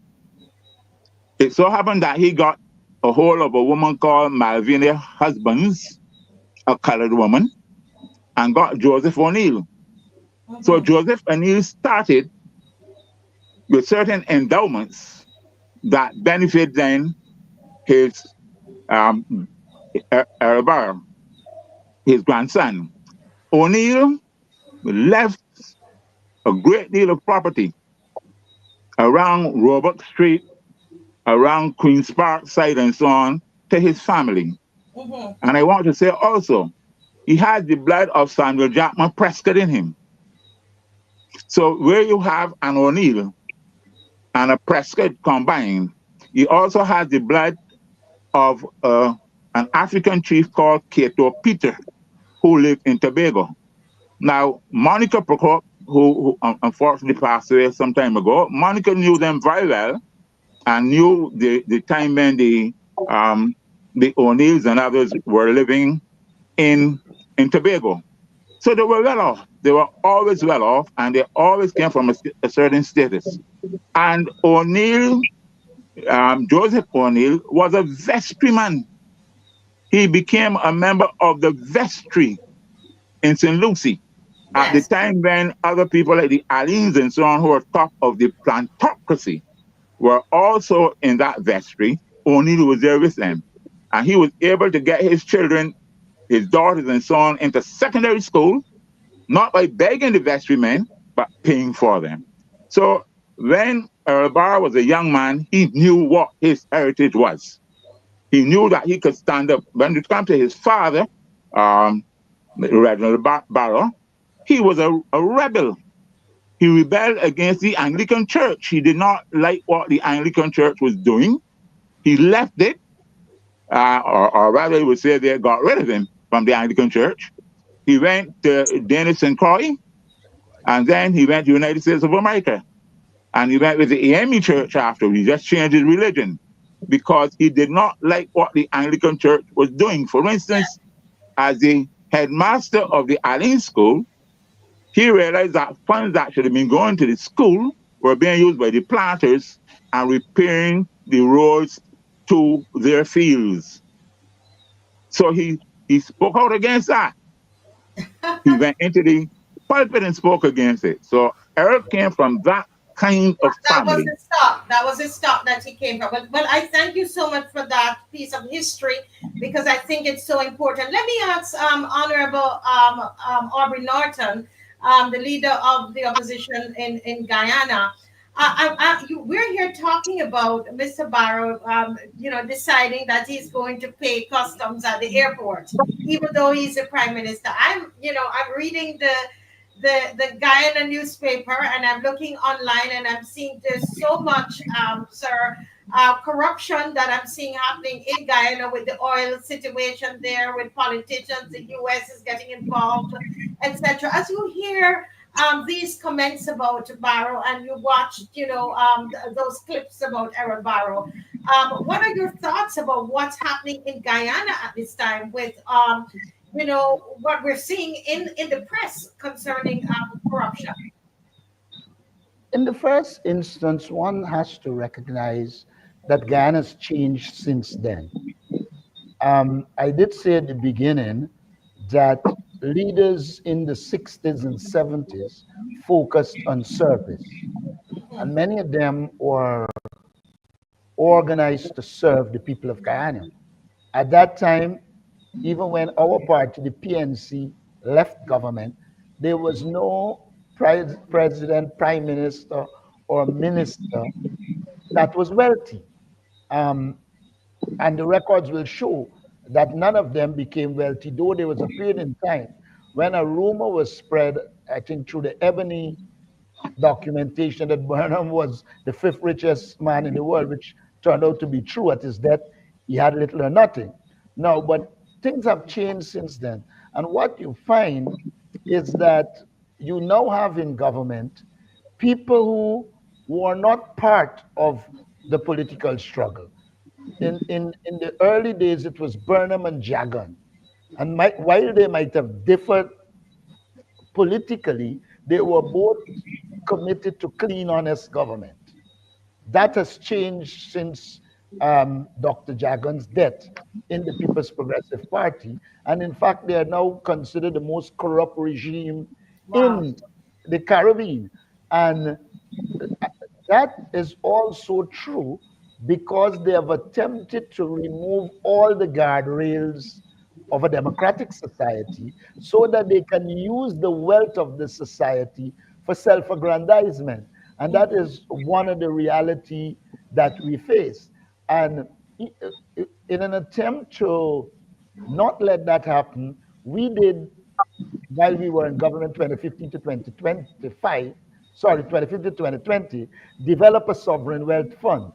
it so happened that he got a hold of a woman called Malvina Husbands, a colored woman, and got Joseph O'Neill. So Joseph O'Neill started with certain endowments that benefit then his Arabar, his grandson. O'Neill left a great deal of property around Roebuck Street, around Queen's Park side and so on, to his family. And I want to say also he had the blood of Samuel Jackman Prescott in him. So where you have an O'Neill and a Prescott combined, he also has the blood of an African chief called Cato Peter, who lived in Tobago. Now, Monica Prokop, who unfortunately passed away some time ago, Monica knew them very well and knew the time when the O'Neills and others were living in Tobago. So they were well off. They were always well off, and they always came from a certain status. And O'Neill, Joseph O'Neill, was a vestryman. He became a member of the vestry in St. Lucie at the Yes. time when other people like the Alleynes and so on, who were top of the plantocracy, were also in that vestry. O'Neill was there with them. And he was able to get his children, his daughters and so on, into secondary school, not by begging the vestrymen, but paying for them. So when Earl Barr was a young man, he knew what his heritage was. He knew that he could stand up. When it comes to his father, Reginald Barrow, he was a rebel. He rebelled against the Anglican Church. He did not like what the Anglican Church was doing. He left it, or rather, he would say they got rid of him from the Anglican Church. He went to Dennis and Croy, and then he went to the United States of America. And he went with the AME Church after. He just changed his religion because he did not like what the Anglican Church was doing. For instance, as the headmaster of the Alleyne School, he realized that funds that should have been going to the school were being used by the planters and repairing the roads to their fields. So he spoke out against that. He went into the pulpit and spoke against it. So Eric came from that kind of That was family. the stop. That was the stop that he came from. Well, I thank you so much for that piece of history because I think it's so important. Let me ask Honorable Aubrey Norton, the leader of the opposition in Guyana. We're here talking about Mr. Barrow, deciding that he's going to pay customs at the airport, even though he's the prime minister. I'm reading the Guyana newspaper, and I'm looking online, and I'm seeing there's so much, corruption that I'm seeing happening in Guyana with the oil situation there, with politicians. The U.S. is getting involved, etc. As you hear these comments about Barrow, and you watch, those clips about Aaron Barrow, what are your thoughts about what's happening in Guyana at this time with what we're seeing in the press concerning corruption? In the first instance, one has to recognize that Guyana's changed since then. I did say at the beginning that leaders in the 60s and 70s focused on service, and many of them were organized to serve the people of Guyana. At that time, even when our party, the PNC, left government, there was no president, prime minister, or minister that was wealthy. Um, and the records will show that none of them became wealthy, though there was a period in time when a rumor was spread, I think through the Ebony documentation, that Burnham was the fifth richest man in the world, which turned out to be true. At his death, he had little or nothing. No, but things have changed since then. And what you find is that you now have in government people who are not part of the political struggle. In the early days, it was Burnham and Jagan. And while they might have differed politically, they were both committed to clean, honest government. That has changed since Dr. Jagan's death in the People's Progressive Party. And in fact, they are now considered the most corrupt regime Wow. in the Caribbean. And that is also true because they have attempted to remove all the guardrails of a democratic society so that they can use the wealth of the society for self-aggrandizement. And that is one of the reality that we face. And in an attempt to not let that happen, We did, while we were in government 2015 to 2025, sorry, 2015 to 2020, develop a sovereign wealth fund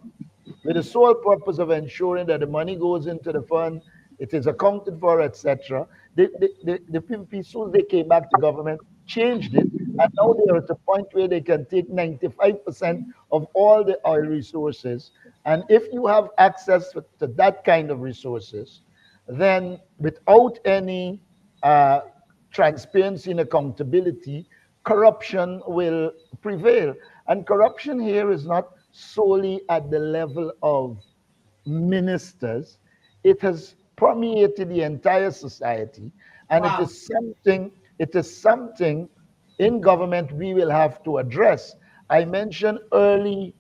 with the sole purpose of ensuring that the money goes into the fund, it is accounted for, etc. The PPP, as soon as they came back to government, changed it, and now they are at a point where they can take 95% of all the oil resources. And if you have access to that kind of resources, then without any uh, transparency and accountability, corruption will prevail. And corruption here is not solely at the level of ministers, it has permeated the entire society, and Wow. it is something in government we will have to address. I mentioned early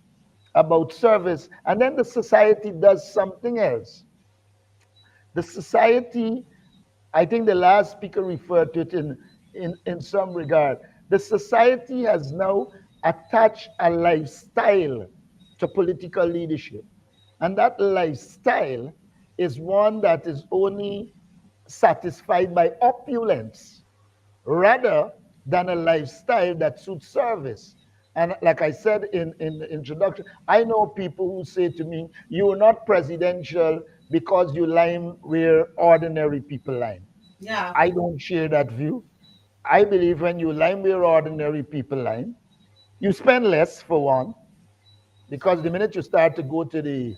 about service, and then the society does something else. The society, I think the last speaker referred to it in some regard. The society has now attached a lifestyle to political leadership. And that lifestyle is one that is only satisfied by opulence rather than a lifestyle that suits service. And like I said in the introduction, I know people who say to me, you're not presidential because you lime where ordinary people lime. Yeah. I don't share that view. I believe when you lime where ordinary people lime, you spend less for one, because the minute you start to go to the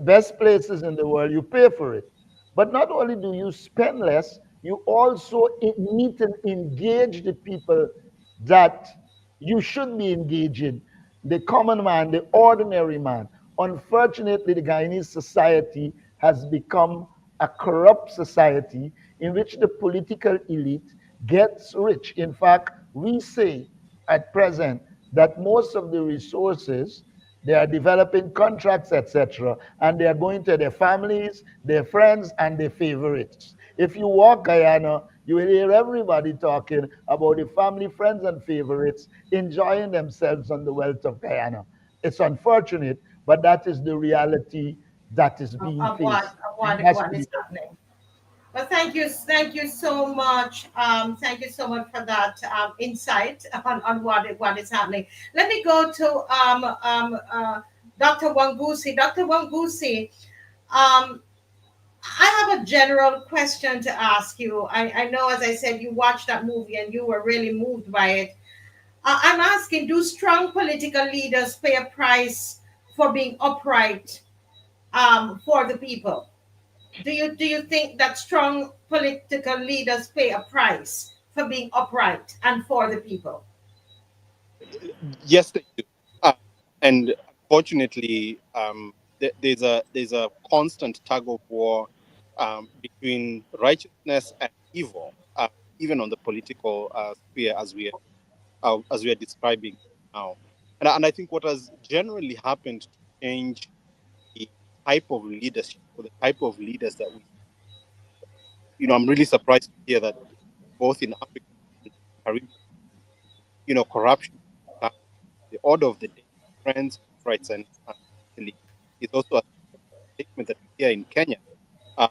best places in the world, you pay for it. But not only do you spend less, you also meet and engage the people that you should be engaging, the common man, the ordinary man. Unfortunately, the Guyanese society has become a corrupt society in which the political elite gets rich. In fact, we say at present that most of the resources they are developing contracts, etc., and they are going to their families, their friends, and their favorites. If you walk Guyana, you will hear everybody talking about the family, friends, and favorites enjoying themselves on the wealth of Guyana. It's unfortunate, but that is the reality that is being faced. And it has to What be is happening. Well, thank you so much. Thank you so much for that insight on what is happening. Let me go to Dr. Wangusi. Dr. Wangusi, um, I have a general question to ask you. I know, as I said, you watched that movie and you were really moved by it. I'm asking, do strong political leaders pay a price for being upright for the people? Do you think that strong political leaders pay a price for being upright and for the people? Yes, they do. Uh, and unfortunately, there's a constant tug of war between righteousness and evil, even on the political sphere, as we are describing now. And I think what has generally happened to change the type of leadership or the type of leaders that we, I'm really surprised to hear that both in Africa and Caribbean, corruption, the order of the day, friends, rights, and Italy is also a statement that we hear in Kenya uh,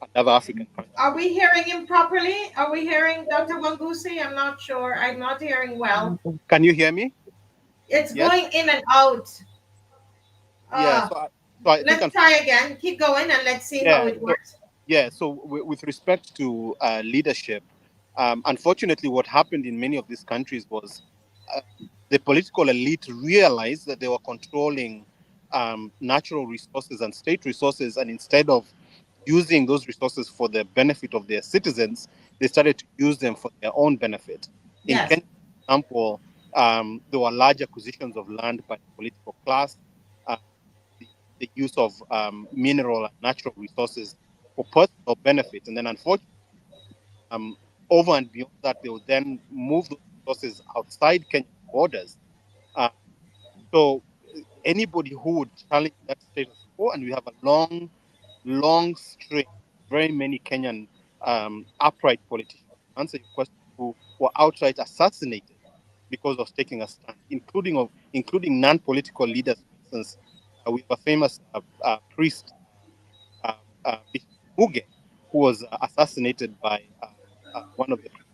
and other African countries. Are we hearing him properly? Are we hearing Dr. Wangusi? I'm not sure. I'm not hearing well. Can you hear me? It's Yes. going in and out. Yeah. Uh, So I think, let's try again. Keep going and let's see how yeah. it works. So with respect to leadership, unfortunately, what happened in many of these countries was uh, the political elite realized that they were controlling natural resources and state resources, and instead of using those resources for the benefit of their citizens, they started to use them for their own benefit. In Yes. Kenya, for example, there were large acquisitions of land by the political class. Uh, the use of mineral and natural resources for personal benefit. And then, unfortunately, um, over and beyond that, they would then move those resources outside Kenyan borders. Uh, so, anybody who would challenge that status quo, and we have a long, long string, very many Kenyan upright politicians, to answer your question, who were outright assassinated because of taking a stand, including non-political leaders. For instance, we have a famous priest, Bishop Muge. who was assassinated by one of the previous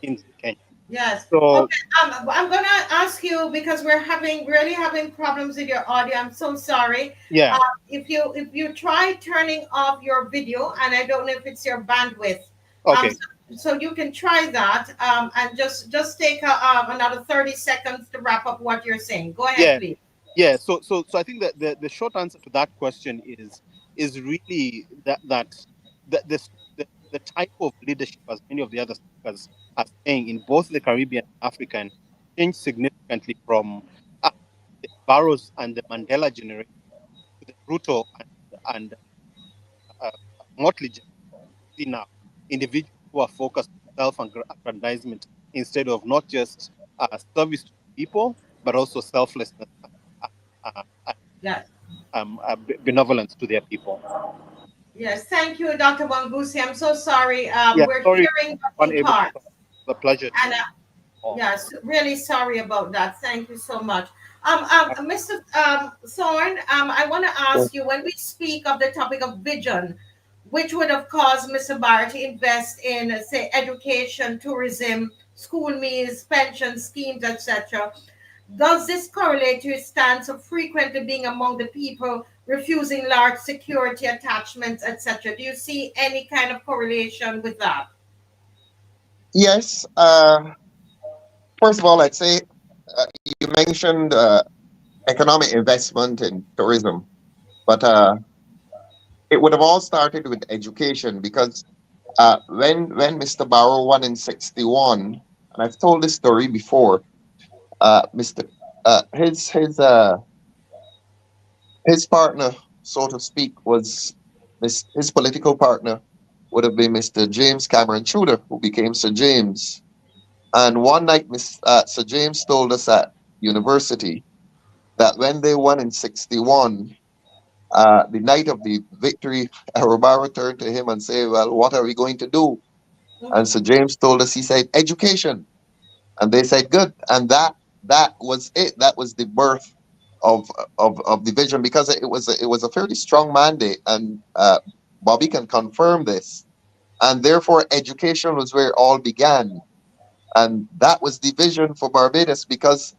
regimes in Kenya. Yes. So Okay. I'm gonna ask you because we're really having problems with your audio. I'm so sorry. yeah, If you try turning off your video, and I don't know if it's your bandwidth, okay, so you can try that, and just take another 30 seconds to wrap up what you're saying. Go ahead, yeah, please. yeah. So I think that the short answer to that question is really that the type of leadership, as many of the other speakers are saying, in both the Caribbean and Africa, and changed significantly from uh, the Barrows and the Mandela generation to the Ruto and uh, Motley generation now. Individuals who are focused on self-aggrandizement instead of not just service to people, but also selflessness and Yes. benevolence to their people. Yes. Thank you, Dr. Wangusi. I'm so sorry. Yeah, We're sorry, hearing in unable to parts, talk. It's a pleasure and to all. yes, really sorry about that. Thank you so much. Mr. Thorne, I want to ask you, when we speak of the topic of vision, which would have caused Mr. Barr to invest in, say, education, tourism, school meals, pension schemes, etc., does this correlate to his stance of frequently being among the people refusing large security attachments, etc.? Do you see any kind of correlation with that? Yes. First of all, I'd say you mentioned economic investment in tourism, but it would have all started with education because when Mr. Barrow won in '61, and I've told this story before, Mr. His partner, so to speak, was his political partner would have been Mr. James Cameron Tudor, who became Sir James. And one night, Sir James told us at university that when they won in '61, the night of the victory, Arubara turned to him and said, "Well, what are we going to do?" And Mhm. Sir James told us, he said, "Education." And they said, "Good." And that was it. That was the birth of of the vision because it was a fairly strong mandate, and Bobby can confirm this. And therefore, education was where it all began, and that was the vision for Barbados because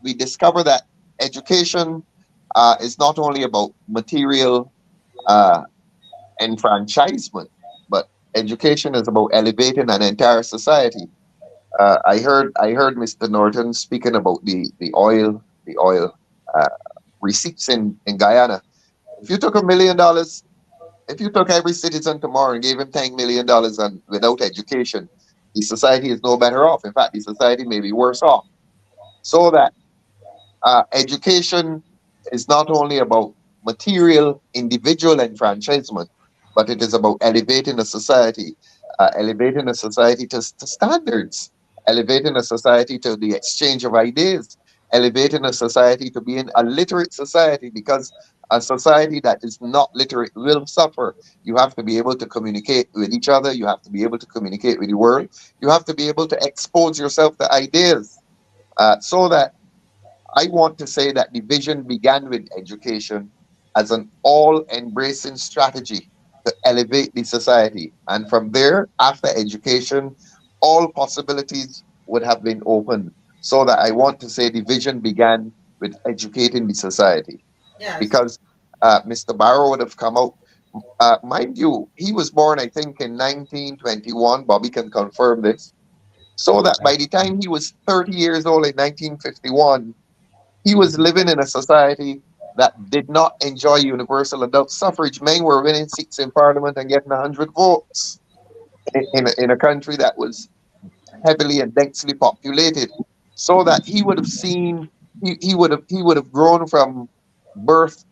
we discovered that education is not only about material uh, enfranchisement, but education is about elevating an entire society. I heard Mr. Norton speaking about the oil uh, receipts in Guyana. If you took $1 million, if you took every citizen tomorrow and gave him $10 million and without education, the society is no better off. In fact, the society may be worse off. So that education is not only about material individual enfranchisement, but it is about elevating a society to standards, elevating a society to the exchange of ideas, elevating a society to being a literate society because a society that is not literate will suffer. You have to be able to communicate with each other. You have to be able to communicate with the world. You have to be able to expose yourself to ideas so that I want to say that the vision began with education as an all embracing strategy to elevate the society. And from there, after education, all possibilities would have been open. So that I want to say the vision began with educating the society. Yes. Because Mr. Barrow would have come out, mind you, he was born, I think, in 1921. Bobby can confirm this. So that by the time he was 30 years old in 1951, he was living in a society that did not enjoy universal adult suffrage. Men were winning seats in parliament and getting 100 votes in a country that was heavily and densely populated. So that he would have seen, he would have grown from birth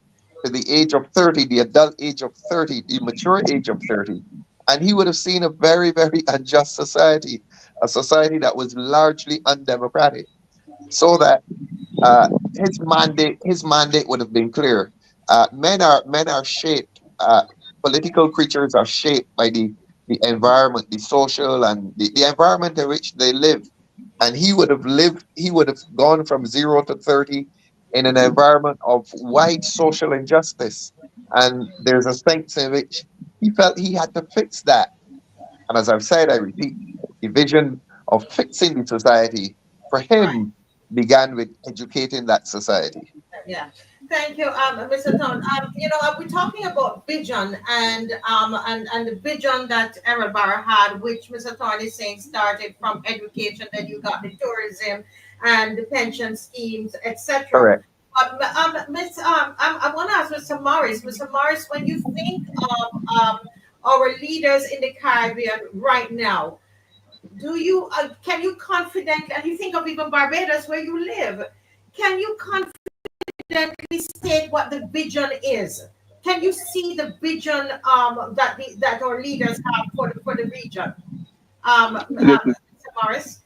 to the age of 30, the adult age of 30, the mature age of 30. And he would have seen a very, very unjust society, a society that was largely undemocratic. So that his mandate would have been clear. Men are shaped. Political creatures are shaped by the environment, the social and the environment in which they live. And he would have lived. He would have gone from 0 to 30 in an environment of wide social injustice. And there's a sense in which he felt he had to fix that. And as I've said, I repeat, the vision of fixing the society for Right. him began with educating that society. Yeah. Thank you, Mr. Thorne. We're talking about vision and the vision that Errol Barrow had, which Mr. Thorne is saying started from education. Then you got the tourism and the pension schemes, etc. Correct. I want to ask Mr. Morris. Mr. Morris, when you think of our leaders in the Caribbean right now, can you confidently, and you think of even Barbados where you live, can you confidently state what the vision is? Can you see the vision that our leaders have for the region? Mr. Morris,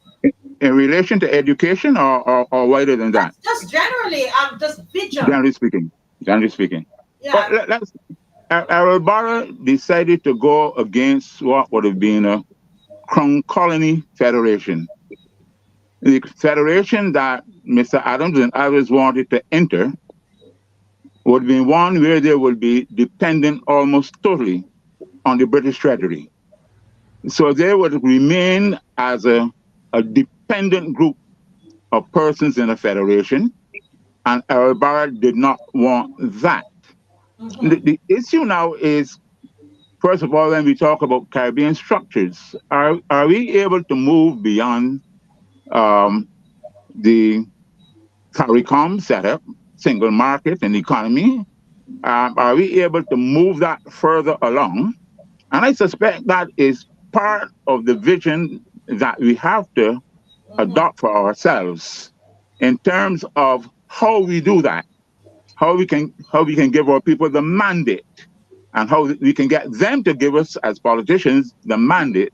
In relation to education or wider than that? just generally, just vision. Generally speaking. Generally speaking. Yeah. But Errol Barrow decided to go against what would have been a Crown Colony Federation. The federation that Mr. Adams and others wanted to enter would be one where they would be dependent almost totally on the British Treasury. So they would remain as a dependent group of persons in a federation, and Errol Barrow did not want that. The issue now is, first of all, when we talk about Caribbean structures, are we able to move beyond the CARICOM setup, single market and economy? Are we able to move that further along? And I suspect that is part of the vision that we have to adopt for ourselves in terms of how we do that, how we can give our people the mandate, and how we can get them to give us, as politicians, the mandate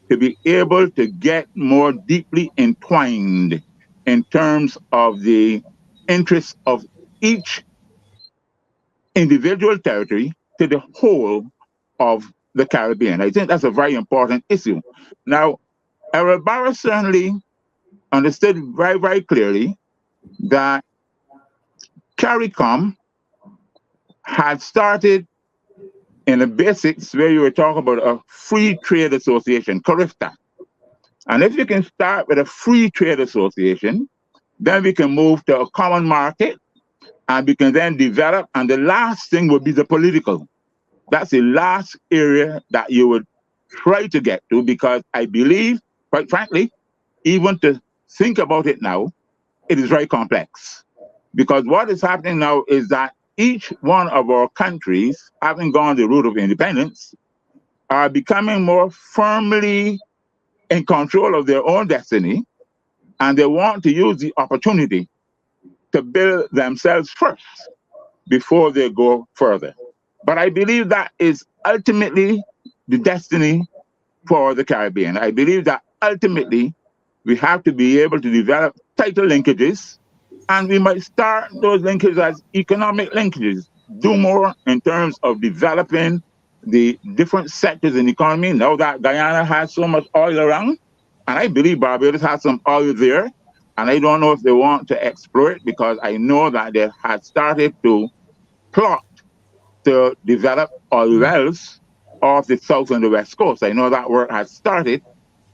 to be able to get more deeply entwined in terms of the interests of each individual territory to the whole of the Caribbean. I think that's a very important issue. Now, Errol Barrow certainly understood very, very clearly that CARICOM had started in the basics where you were talking about a free trade association, CARIFTA. And if you can start with a free trade association, then we can move to a common market, and we can then develop, and the last thing would be the political. That's the last area that you would try to get to, because I believe, quite frankly, even to think about it now, it is very complex. Because what is happening now is that each one of our countries, having gone the route of independence, are becoming more firmly in control of their own destiny, and they want to use the opportunity to build themselves first before they go further. But I believe that is ultimately the destiny for the Caribbean. I believe that ultimately we have to be able to develop tighter linkages, and we might start those linkages as economic linkages, do more in terms of developing the different sectors in the economy. Now that Guyana has so much oil around, and I believe Barbados has some oil there, and I don't know if they want to explore it, because I know that they had started to plot to develop oil wells off the south and the west coast. I know that work has started.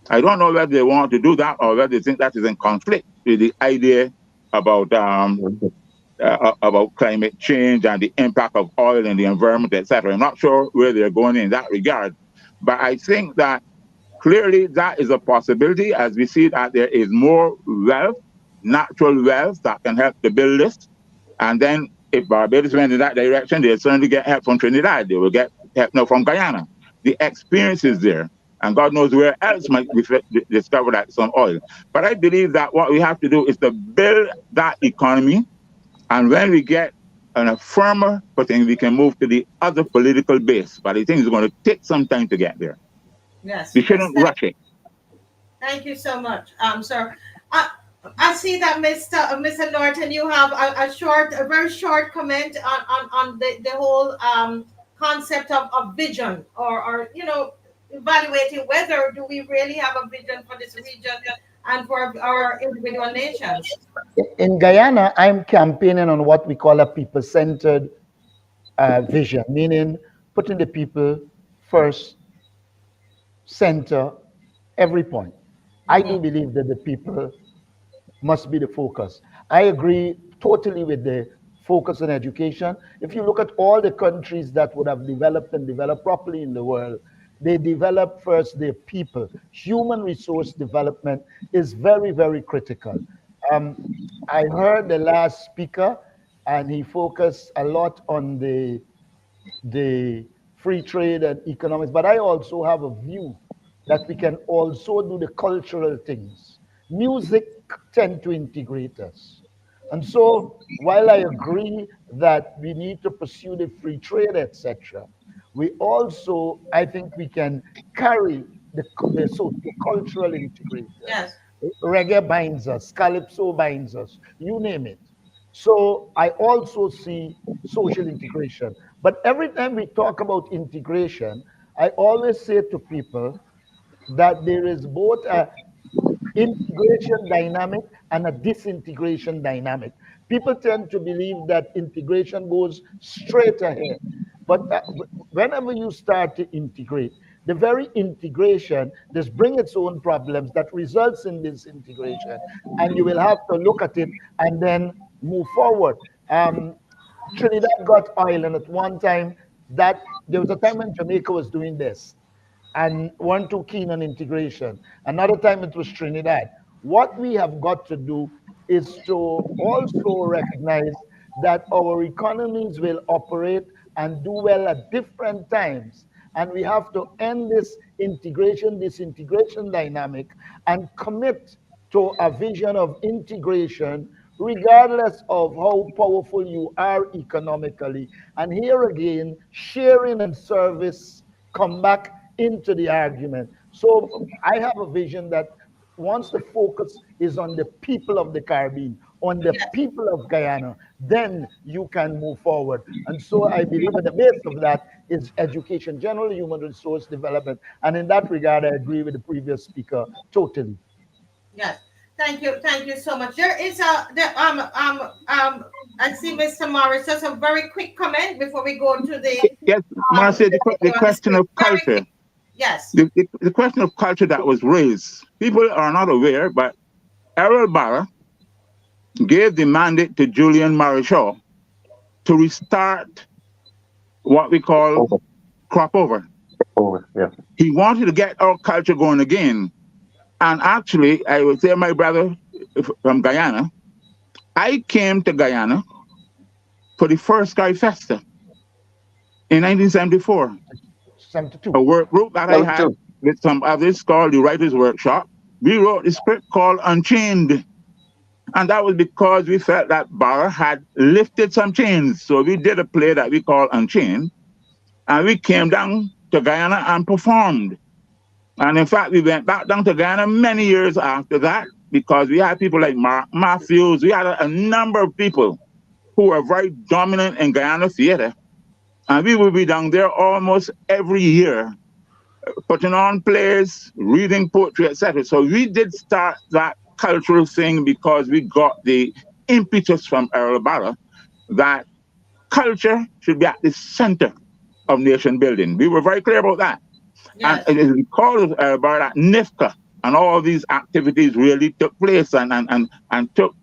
I don't know whether they want to do that or whether they think that is in conflict with the idea about climate change and the impact of oil in the environment, etc. I'm not sure where they're going in that regard, but I think that clearly that is a possibility, as we see that there is more wealth, natural wealth, that can help to build this. And then if Barbados went in that direction, they'll certainly get help from Trinidad. They will get help now from Guyana. The experience is there. And God knows where else might we discover that some oil. But I believe that what we have to do is to build that economy. And when we get on a firmer footing, we can move to the other political base. But I think it's going to take some time to get there. Yes. We shouldn't rush it. Thank you so much, sir. I see that Mr. Norton, you have a very short comment on the whole concept of vision, or evaluating whether do we really have a vision for this region and for our individual nations. In Guyana, I'm campaigning on what we call a people-centered vision, meaning putting the people first, center, every point. I do believe that the people must be the focus. I agree totally with the focus on education. If you look at all the countries that would have developed and developed properly in the world, they develop first their people. Human resource development is very, very critical. Um, I heard the last speaker, and he focused a lot on the free trade and economics, but I also have a view that we can also do the cultural things. Music tend to integrate us. And so while I agree that we need to pursue the free trade, etc., we also, I think we can carry the socio-cultural integration. Yes. Reggae binds us, calypso binds us, you name it. So I also see social integration. But every time we talk about integration, I always say to people that there is both a integration dynamic and a disintegration dynamic. People tend to believe that integration goes straight ahead. But whenever you start to integrate, the very integration just bring its own problems that results in disintegration. And you will have to look at it and then move forward. Trinidad got oil, and at one time, that there was a time when Jamaica was doing this and weren't too keen on integration. Another time it was Trinidad. What we have got to do is to also recognize that our economies will operate and do well at different times. And we have to end this integration, disintegration dynamic and commit to a vision of integration, regardless of how powerful you are economically. And here again, sharing and service come back into the argument. So I have a vision that once the focus is on the people of the Caribbean, on the people of Guyana, then you can move forward. And so I believe at the base of that is education, general human resource development. And in that regard, I agree with the previous speaker totally. Yes. Thank you so much. There is I see Mr. Morris, just a very quick comment before we go to the Yes, Marcia, the question of very culture. quick. Yes. The question of culture that was raised, people are not aware, but Errol Barra gave the mandate to Julian Marichaud to restart what we call crop over. Yeah. He wanted to get our culture going again. And actually, I would say my brother from Guyana, I came to Guyana for the first Sky Festa in 1974. 72. A work group that I had with some others called the Writers' Workshop. We wrote a script called Unchained. And that was because we felt that Barra had lifted some chains. So we did a play that we called Unchained. And we came down to Guyana and performed. And in fact, we went back down to Guyana many years after that because we had people like Mark Matthews. We had a number of people who were very dominant in Guyana theater. And we would be down there almost every year, putting on plays, reading poetry, etc. So we did start that cultural thing because we got the impetus from Errol Barra that culture should be at the center of nation building. We were very clear about that. Yes. And it is because of Errol Barra that NIFCA and all these activities really took place and took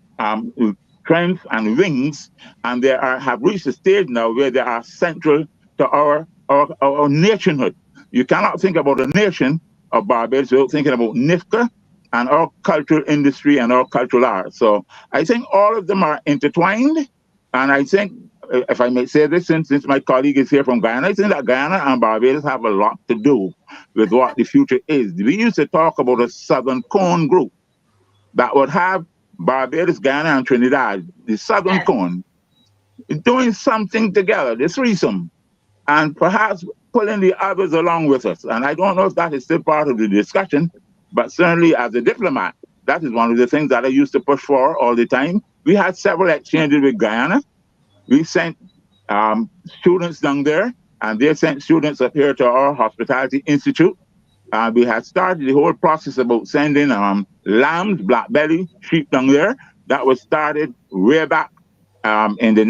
strength and wings, and they have reached a stage now where they are central to our nationhood. You cannot think about a nation of Barbados without thinking about NIFCA and our cultural industry and our cultural art. So I think all of them are intertwined, and I think, if I may say this, since my colleague is here from Guyana, I think that Guyana and Barbados have a lot to do with what the future is. We used to talk about a Southern Cone group that would have Barbados, Guyana, and Trinidad, the Southern Cone, doing something together, the threesome, and perhaps pulling the others along with us. And I don't know if that is still part of the discussion, but certainly as a diplomat, that is one of the things that I used to push for all the time. We had several exchanges with Guyana. We sent students down there, and they sent students up here to our Hospitality Institute. We had started the whole process about sending lambs, black belly, sheep down there. That was started way back in the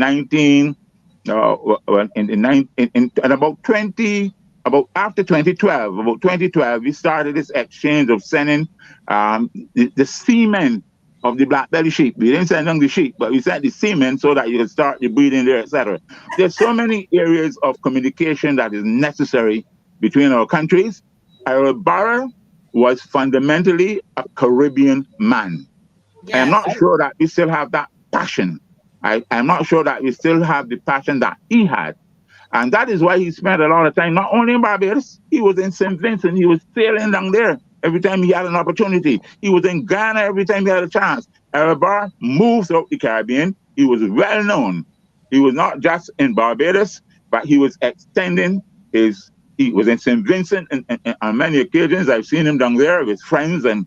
about 20 about after 2012, about 2012, we started this exchange of sending the semen of the black belly sheep. We didn't send them the sheep, but we sent the semen so that you can start the breeding there, etc. There's so many areas of communication that is necessary between our countries. Barrow was fundamentally a Caribbean man. I am Yes. not sure that we still have that passion. I'm not sure that we still have the passion that he had. And that is why he spent a lot of time, not only in Barbados, he was in St. Vincent, he was sailing down there every time he had an opportunity. He was in Ghana every time he had a chance. Bar moved throughout the Caribbean. He was well known. He was not just in Barbados, but he was extending he was in St. Vincent and on many occasions. I've seen him down there with friends and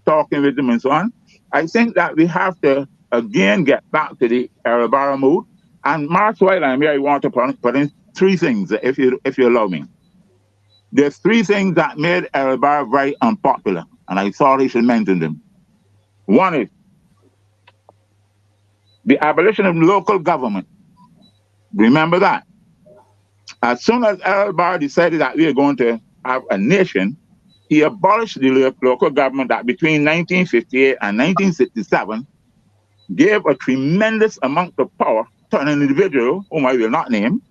talking with them and so on. I think that we have to again get back to the Bar mood. And Mark, while I'm here, I want to put in three things, if you allow me. There's three things that made Bar very unpopular, and I thought I should mention them. One is the abolition of local government. Remember that. As soon as Bar decided that we are going to have a nation, he abolished the local government that between 1958 and 1967 gave a tremendous amount of power to an individual, whom I will not name,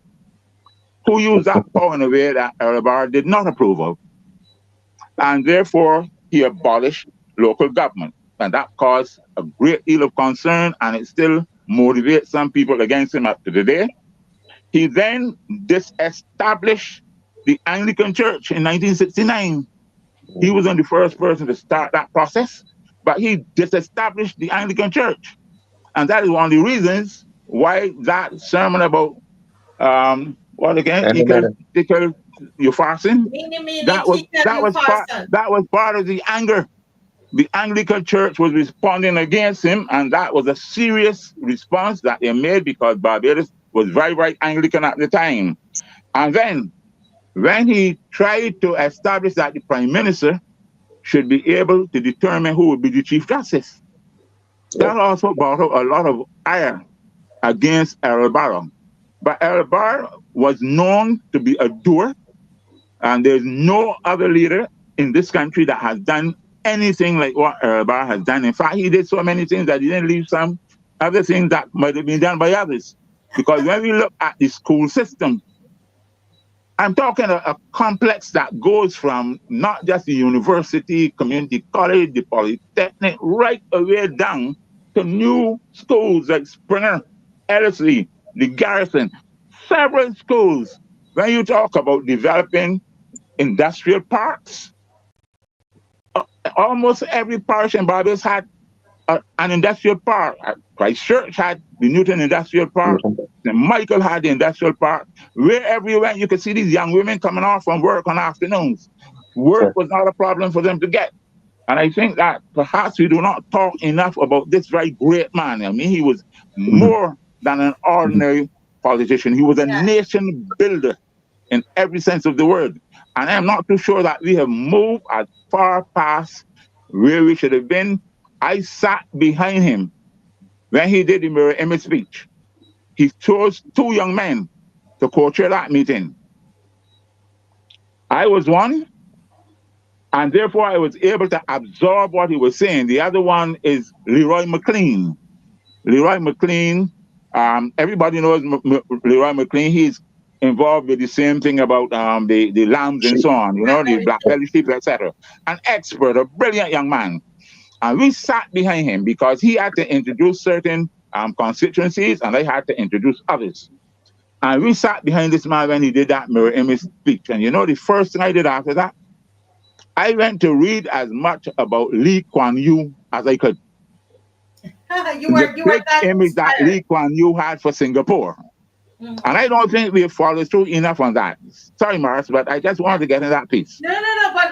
who used that power in a way that Bar did not approve of. And therefore, he abolished local government. And that caused a great deal of concern, and it still motivates some people against him up to today. He then disestablished the Anglican Church in 1969. He wasn't the first person to start that process, but he disestablished the Anglican Church. And that is one of the reasons why that sermon about what again? You're fasting. That was part of the anger. The Anglican Church was responding against him, and that was a serious response that they made because Barbados was very, very Anglican at the time. And then when he tried to establish that the Prime Minister should be able to determine who would be the Chief Justice, that also brought up a lot of ire against Barrow. But Barrow was known to be a doer, and there's no other leader in this country that has done anything like what Barrow has done. In fact, he did so many things that he didn't leave some other things that might have been done by others. Because when we look at the school system, I'm talking a complex that goes from not just the university, community college, the polytechnic, right away down to new schools like Springer, Ellerslie, the Garrison, several schools. When you talk about developing industrial parks, almost every parish in Barbados had an industrial park. Christchurch had the Newton Industrial Park. St. Michael had the industrial park. Wherever you went, you could see these young women coming off from work on afternoons. Work was not a problem for them to get. And I think that perhaps we do not talk enough about this very great man. I mean, he was more than an ordinary politician. He was a nation builder in every sense of the word. And I'm not too sure that we have moved as far past where we should have been. I sat behind him when he did the mirror image speech. He chose two young men to co-chair that meeting. I was one, and therefore I was able to absorb what he was saying. The other one is Leroy McLean. Leroy McLean, everybody knows Leroy McLean. He's involved with the same thing about the lambs and so on, you know, the black belly sheep, etc. An expert, a brilliant young man. And we sat behind him because he had to introduce certain constituencies, and I had to introduce others. And we sat behind this man when he did that mirror image speech. And you know, the first thing I did after that, I went to read as much about Lee Kuan Yew as I could. you were that image that Lee Kuan Yew had for Singapore. And I don't think we have followed through enough on that. Sorry, Mars, but I just wanted to get in that piece. No,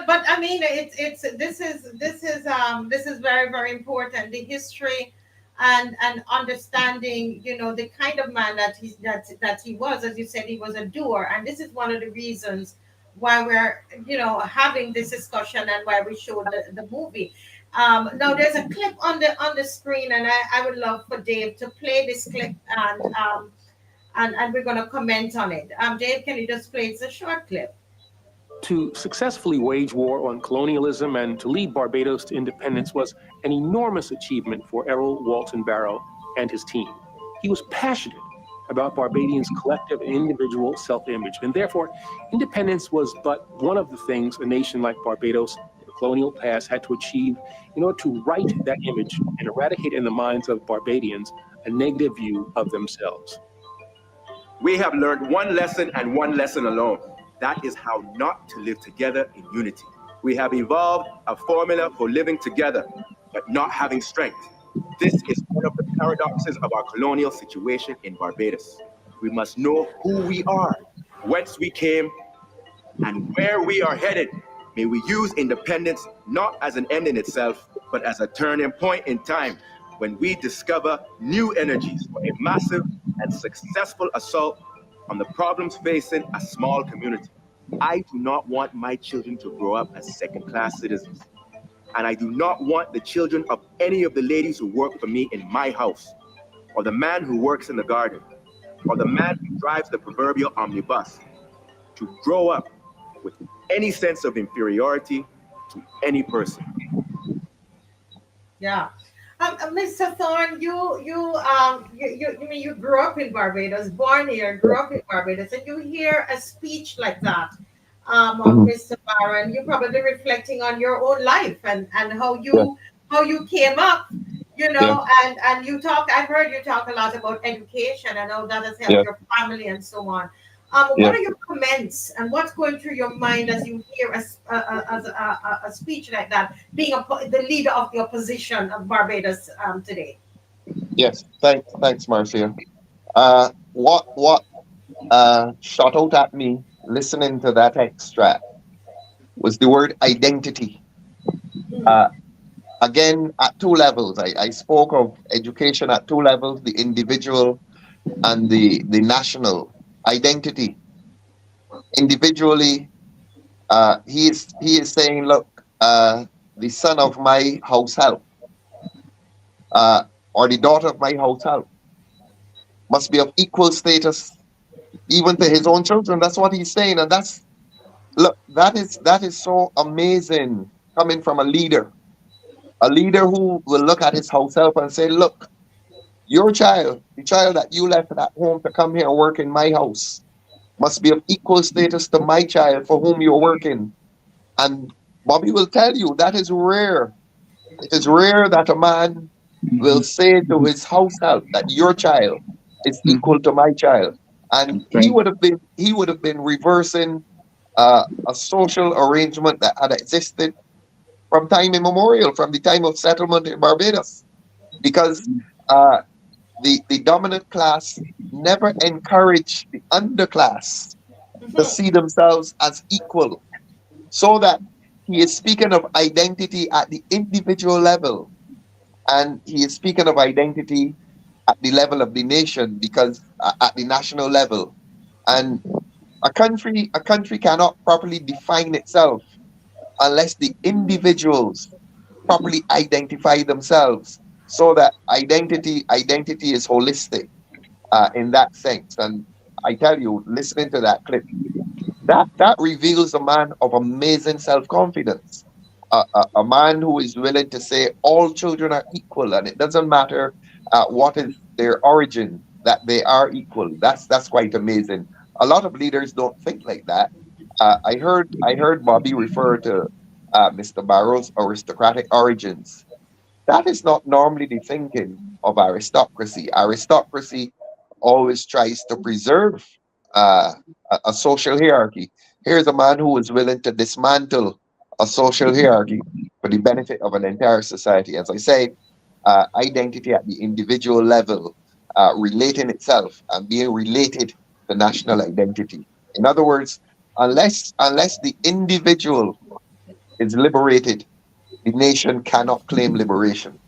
but I mean, this is very, very important. The history and understanding, you know, the kind of man that he was. As you said, he was a doer, and this is one of the reasons why we're, you know, having this discussion and why we showed the movie. Now there's a clip on the screen, and I would love for Dave to play this clip and we're going to comment on it. Dave, can you just play? It's a short clip. To successfully wage war on colonialism and to lead Barbados to independence was an enormous achievement for Errol Walton Barrow and his team. He was passionate about Barbadians' collective and individual self-image, and therefore independence was but one of the things a nation like Barbados in the colonial past had to achieve in order to right that image and eradicate in the minds of Barbadians a negative view of themselves. We have learned one lesson and one lesson alone. That is how not to live together in unity. We have evolved a formula for living together, but not having strength. This is one of the paradoxes of our colonial situation in Barbados. We must know who we are, whence we came, and where we are headed. May we use independence not as an end in itself, but as a turning point in time when we discover new energies for a massive and successful assault on the problems facing a small community. I do not want my children to grow up as second-class citizens. And I do not want the children of any of the ladies who work for me in my house, or the man who works in the garden, or the man who drives the proverbial omnibus, to grow up with any sense of inferiority to any person. Yeah. Mr. Thorne, you grew up in Barbados, born here, grew up in Barbados, and you hear a speech like that of Mr. Barron, you're probably reflecting on your own life and how you came up, and you talk. I've heard you talk a lot about education and how that has helped your family and so on. What are your comments and what's going through your mind as you hear a speech like that, being the leader of the opposition of Barbados today? Yes, thanks, Marcia. What shot out at me listening to that extract was the word identity. Again, at two levels. I spoke of education at two levels: the individual and the national. Identity. Individually, he is saying, look, the son of my house help, or the daughter of my house help, must be of equal status, even to his own children. That's what he's saying, and that is so amazing coming from a leader who will look at his house help and say, look, your child, the child that you left at home to come here and work in my house, must be of equal status to my child for whom you're working. And Bobby will tell you that is rare. It is rare that a man will say to his house help that your child is equal to my child. And he would have been reversing a social arrangement that had existed from time immemorial, from the time of settlement in Barbados, because the dominant class never encouraged the underclass to see themselves as equal. So that he is speaking of identity at the individual level, and he is speaking of identity at the level of the nation, because at the national level. And a country cannot properly define itself unless the individuals properly identify themselves, so that identity is holistic in that sense. And I tell you, listening to that clip, that reveals a man of amazing self-confidence, a man who is willing to say all children are equal, and it doesn't matter what is their origin, that they are equal. That's quite amazing. A lot of leaders don't think like that. I heard Bobby refer to Mr. Barrow's aristocratic origins. That is not normally the thinking of aristocracy. Aristocracy always tries to preserve a social hierarchy. Here's a man who is willing to dismantle a social hierarchy for the benefit of an entire society. As I say, identity at the individual level, relating itself and being related to national identity. In other words, unless the individual is liberated, the nation cannot claim liberation.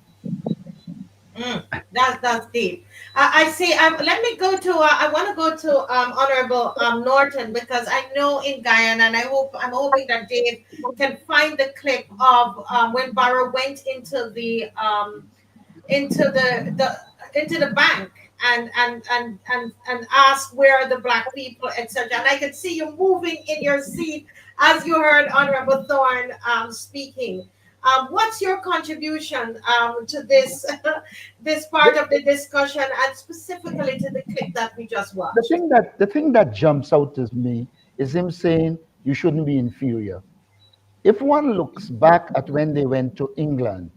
That's deep. I see. Let me go to. I want to go to Honorable Norton, because I know in Guyana, and I'm hoping that Dave can find the clip of when Barrow went into the bank and asked where are the black people, etc. And I could see you moving in your seat as you heard Honorable Thorne speaking. What's your contribution to this this part of the discussion, and specifically to the clip that we just watched? The thing that jumps out at me is him saying you shouldn't be inferior. If one looks back at when they went to England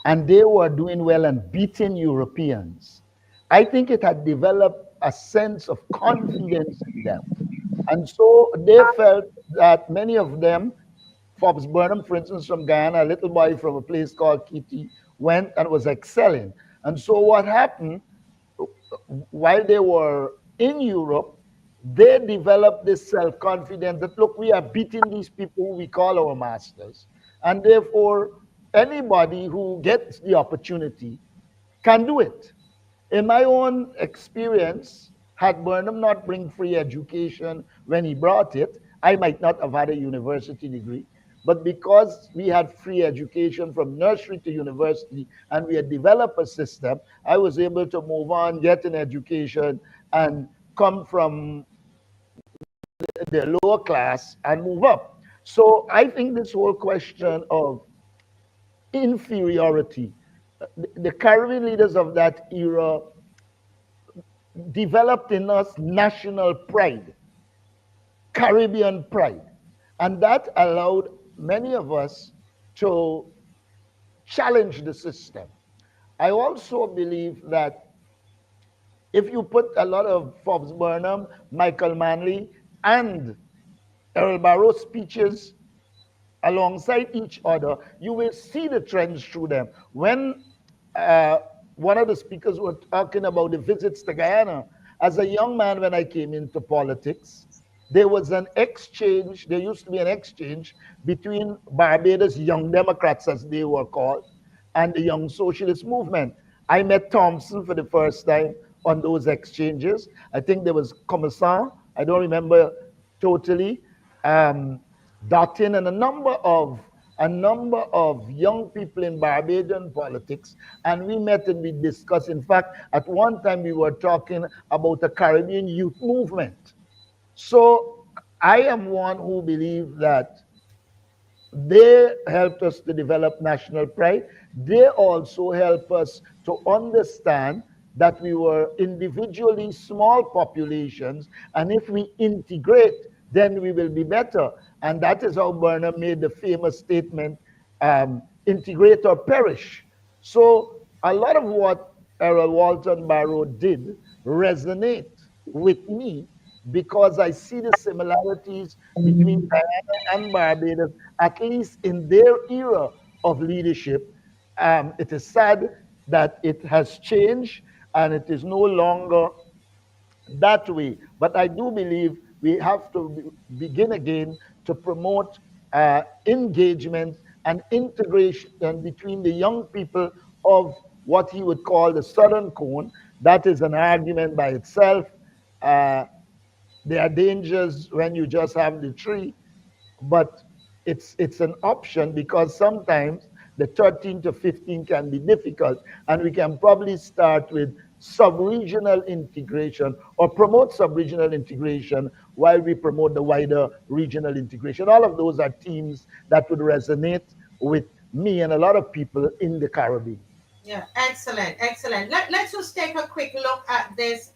and they were doing well and beating Europeans, I think it had developed a sense of confidence in them. And so they felt that many of them, Forbes Burnham, for instance, from Guyana, a little boy from a place called Kitty, went and was excelling. And so what happened, while they were in Europe, they developed this self-confidence that, look, we are beating these people who we call our masters. And therefore, anybody who gets the opportunity can do it. In my own experience, had Burnham not bring free education when he brought it, I might not have had a university degree. But because we had free education from nursery to university and we had developed a system, I was able to move on, get an education, and come from the lower class and move up. So I think this whole question of inferiority, the Caribbean leaders of that era developed in us national pride, Caribbean pride. And that allowed many of us to challenge the system. I also believe that if you put a lot of Forbes Burnham, Michael Manley, and Errol Barrow speeches alongside each other, you will see the trends through them. When one of the speakers were talking about the visits to Guyana, as a young man when I came into politics, there was an exchange, there used to be an exchange between Barbados Young Democrats, as they were called, and the Young Socialist Movement. I met Thompson for the first time on those exchanges. I think there was Commissar, I don't remember totally, Dottin, and a number of young people in Barbadian politics, and we met and we discussed. In fact, at one time we were talking about the Caribbean youth movement. So I am one who believes that they helped us to develop national pride. They also help us to understand that we were individually small populations, and if we integrate, then we will be better. And that is how Burnham made the famous statement, integrate or perish. So a lot of what Errol Walton Barrow did resonate with me because I see the similarities between Guyana and Barbados, at least in their era of leadership. It is sad that it has changed and it is no longer that way. But I do believe we have to begin again to promote engagement and integration between the young people of what he would call the Southern Cone. That is an argument by itself. There are dangers when you just have the tree, but it's an option because sometimes the 13 to 15 can be difficult, and we can probably start with sub-regional integration or promote sub-regional integration while we promote the wider regional integration. All of those are themes that would resonate with me and a lot of people in the Caribbean. Yeah, excellent, excellent. Let's just take a quick look at this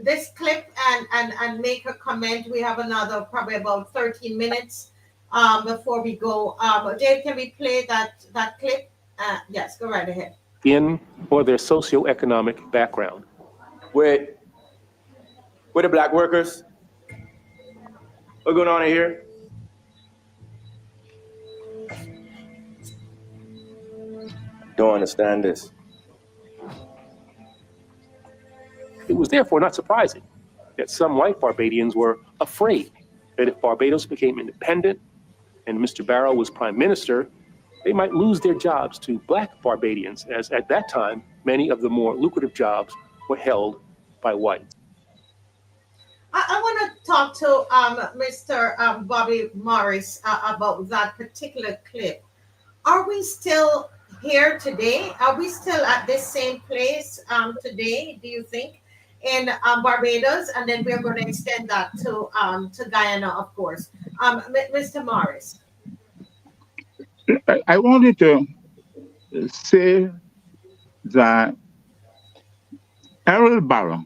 this clip and make a comment. We have another probably about 13 minutes before we go. Dave, can we play that clip? Yes, go right ahead. In or their socioeconomic background. Wait, where the black workers? What's going on in here? Don't understand this. It was therefore not surprising that some white Barbadians were afraid that if Barbados became independent and Mr. Barrow was prime minister, they might lose their jobs to black Barbadians, as at that time, many of the more lucrative jobs were held by whites. I want to talk to Mr. Bobby Morris about that particular clip. Are we still here today? Are we still at this same place today, do you think? in Barbados, and then we're going to extend that to Guyana, of course. Mr. Morris. I wanted to say that Errol Barrow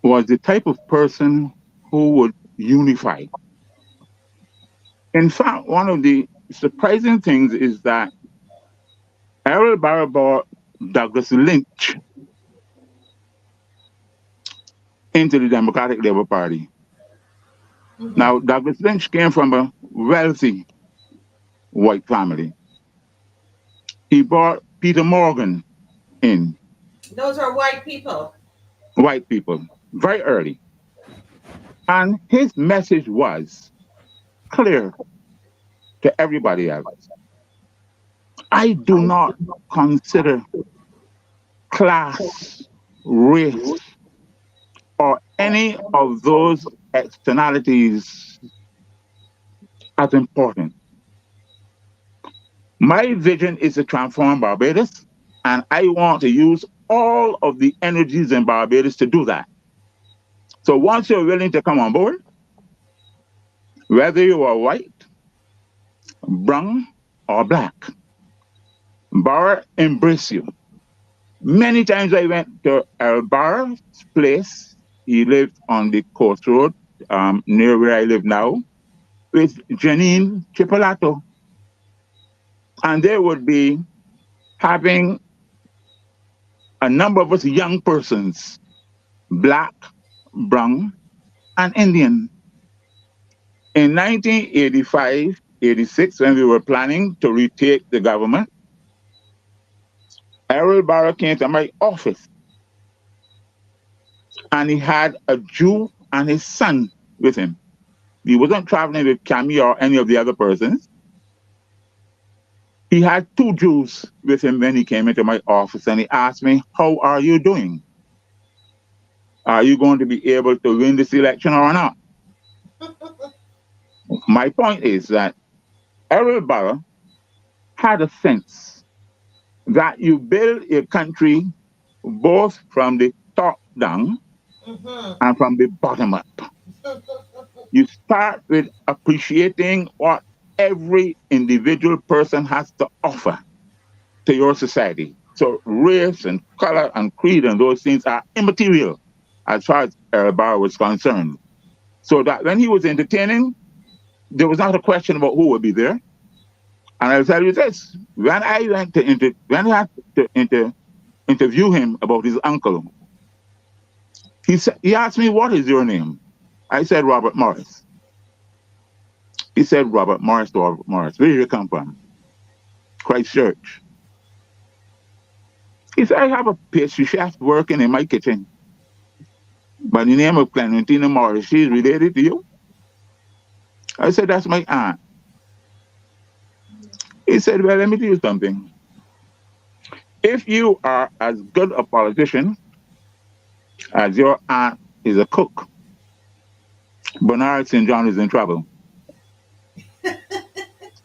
was the type of person who would unify. In fact, one of the surprising things is that Errol Barrow brought Douglas Lynch into the Democratic Labour Party. Mhm. Now, Douglas Lynch came from a wealthy white family. He brought Peter Morgan in, Those are white people. white people, very early. And his message was clear to everybody else. I do not consider class, race, or any of those externalities as important. My vision is to transform Barbados, and I want to use all of the energies in Barbados to do that. So once you're willing to come on board, whether you are white, brown, or black, Barrow embrace you. Many times I went to Barrow's place. He lived on the coast road near where I live now with Janine Chipolato. And they would be having a number of us young persons, black, brown, and Indian. In 1985, 86, when we were planning to retake the government, Errol Barrow came to my office and he had a Jew and his son with him. He wasn't traveling with Cammy or any of the other persons. He had two Jews with him when he came into my office and he asked me, how are you doing? Are you going to be able to win this election or not? My point is that Errol Barrow had a sense that you build a country both from the top down and from the bottom up. You start with appreciating what every individual person has to offer to your society. So race and color and creed and those things are immaterial as far as Errol Barrow was concerned. So that when he was entertaining, there was not a question about who would be there. And I'll tell you this, when I had to interview him about his uncle, he asked me, what is your name? I said, Robert Morris. He said, Robert Morris. Where do you come from? Christchurch. He said, I have a pastry chef working in my kitchen by the name of Clementina Morris. She's related to you? I said, that's my aunt. He said, well, let me tell you something. If you are as good a politician as your aunt is a cook, Bernard St. John is in trouble.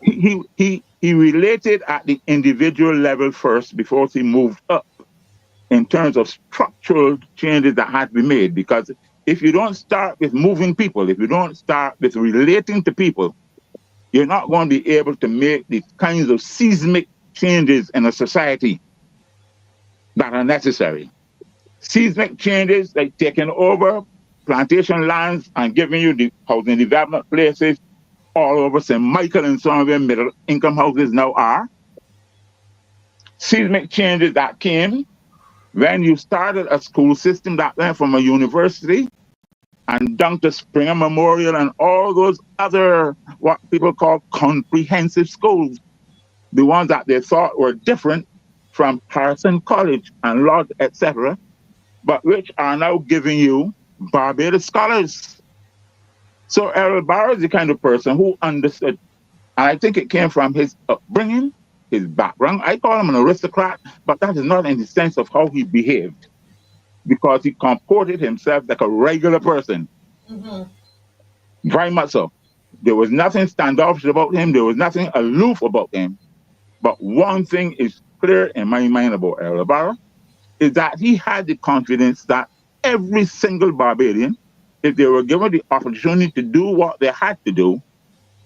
He related at the individual level first before he moved up in terms of structural changes that had to be made. Because if you don't start with moving people, if you don't start with relating to people, you're not going to be able to make the kinds of seismic changes in a society that are necessary. Seismic changes like taking over plantation lands and giving you the housing development places all over St. Michael and some of the middle income houses now are. Seismic changes that came when you started a school system that went from a university and down to Springer Memorial and all those other what people call comprehensive schools, the ones that they thought were different from Harrison College and Lodge, etc., but which are now giving you Barbados scholars. So Errol Barrow is the kind of person who understood, and I think it came from his upbringing, his background. I call him an aristocrat, but that is not in the sense of how he behaved, because he comported himself like a regular person. Very much so. There was nothing standoffish about him. There was nothing aloof about him. But one thing is clear in my mind about Errol Barrow. is that he had the confidence that every single Barbadian, if they were given the opportunity to do what they had to do,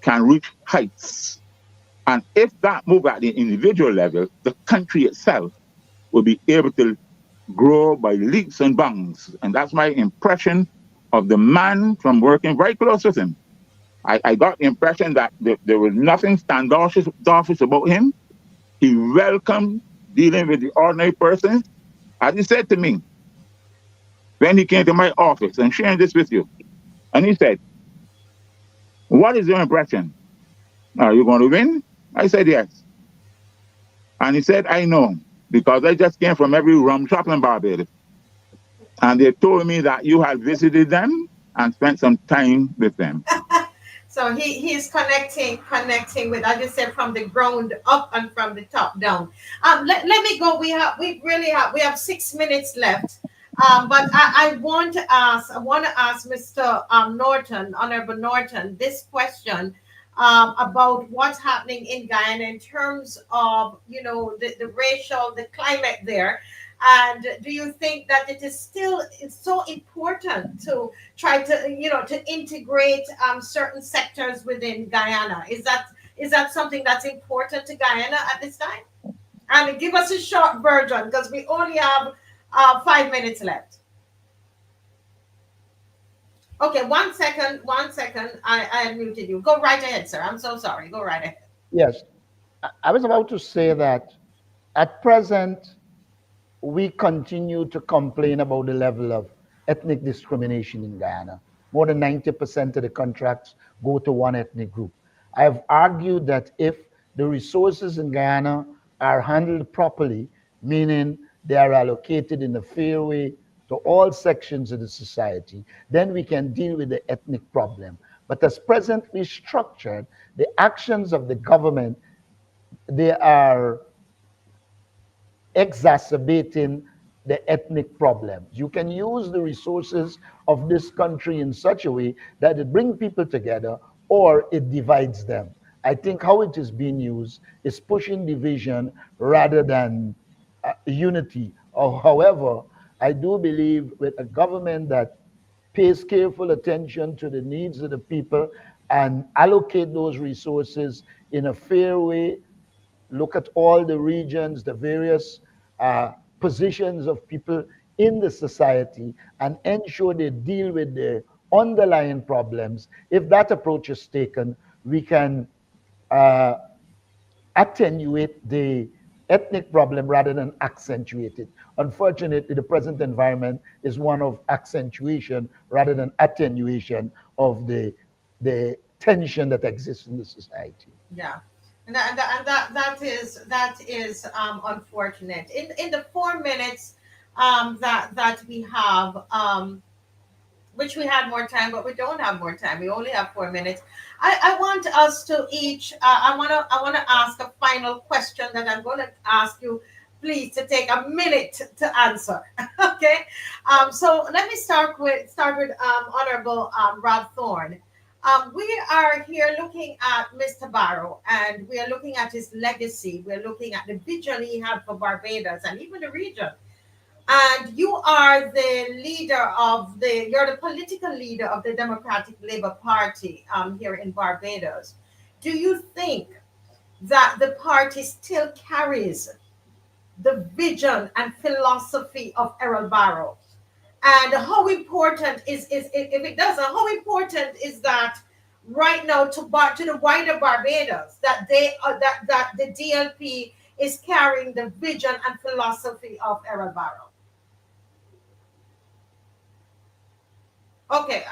can reach heights. And if that move at the individual level, the country itself will be able to grow by leaps and bounds. And that's my impression of the man from working very close with him. I got the impression that there was nothing standoffish about him. He welcomed dealing with the ordinary person. As he said to me, when he came to my office, and sharing this with you, and he said, "What is your impression? Are you going to win?" I said, "Yes." And he said, "I know, because I just came from every rum shop in Barbados. And they told me that you had visited them and spent some time with them." So he's connecting with, as you said, from the ground up and from the top down. Let me go. We have 6 minutes left. But I want to ask Mr. Norton, Honorable Norton, this question about what's happening in Guyana in terms of, the racial, the climate there. And do you think that it's so important to try to, to integrate certain sectors within Guyana? Is that something that's important to Guyana at this time? And give us a short version, because we only have 5 minutes left. Okay, 1 second. I unmuted you. Go right ahead, sir. I'm so sorry. Go right ahead. Yes. I was about to say that at present, we continue to complain about the level of ethnic discrimination in Guyana. More than 90% of the contracts go to one ethnic group. I've argued that if the resources in Guyana are handled properly, meaning they are allocated in a fair way to all sections of the society, then we can deal with the ethnic problem. But as presently structured, the actions of the government, they are exacerbating the ethnic problems. You can use the resources of this country in such a way that it brings people together or it divides them. I think how it is being used is pushing division rather than unity. Or however, I do believe with a government that pays careful attention to the needs of the people and allocate those resources in a fair way, look at all the regions, the various positions of people in the society, and ensure they deal with the underlying problems. If that approach is taken, we can attenuate the ethnic problem rather than accentuate it. Unfortunately, the present environment is one of accentuation rather than attenuation of the tension that exists in the society. Yeah. And that is unfortunate. In the 4 minutes that we have, which we had more time, but we don't have more time. We only have 4 minutes. I want us to each. I wanna ask a final question that I'm going to ask you, please, to take a minute to answer. Okay. So let me start with Honorable Rob Thorne. We are here looking at Mr. Barrow, and we are looking at his legacy. We're looking at the vision he had for Barbados and even the region. And you are you're the political leader of the Democratic Labour Party here in Barbados. Do you think that the party still carries the vision and philosophy of Errol Barrow? And how important is if it doesn't, how important is that right now to the wider Barbados that that the DLP is carrying the vision and philosophy of Errol Barrow? Okay,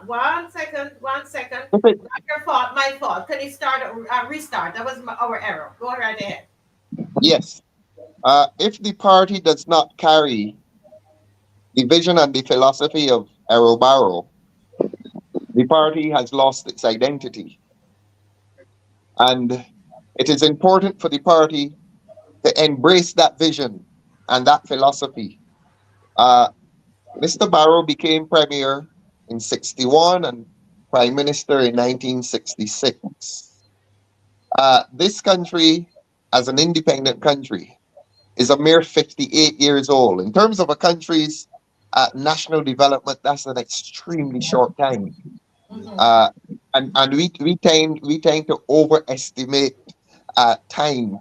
1 second. Not your fault, my fault. Can you restart? That was our error. Go right ahead. Yes. If the party does not carry the vision and the philosophy of Errol Barrow, the party has lost its identity. And it is important for the party to embrace that vision and that philosophy. Mr. Barrow became premier in 61 and prime minister in 1966. This country, as an independent country, is a mere 58 years old. In terms of a country's national development, that's an extremely short time. Uh, and we tend to overestimate time.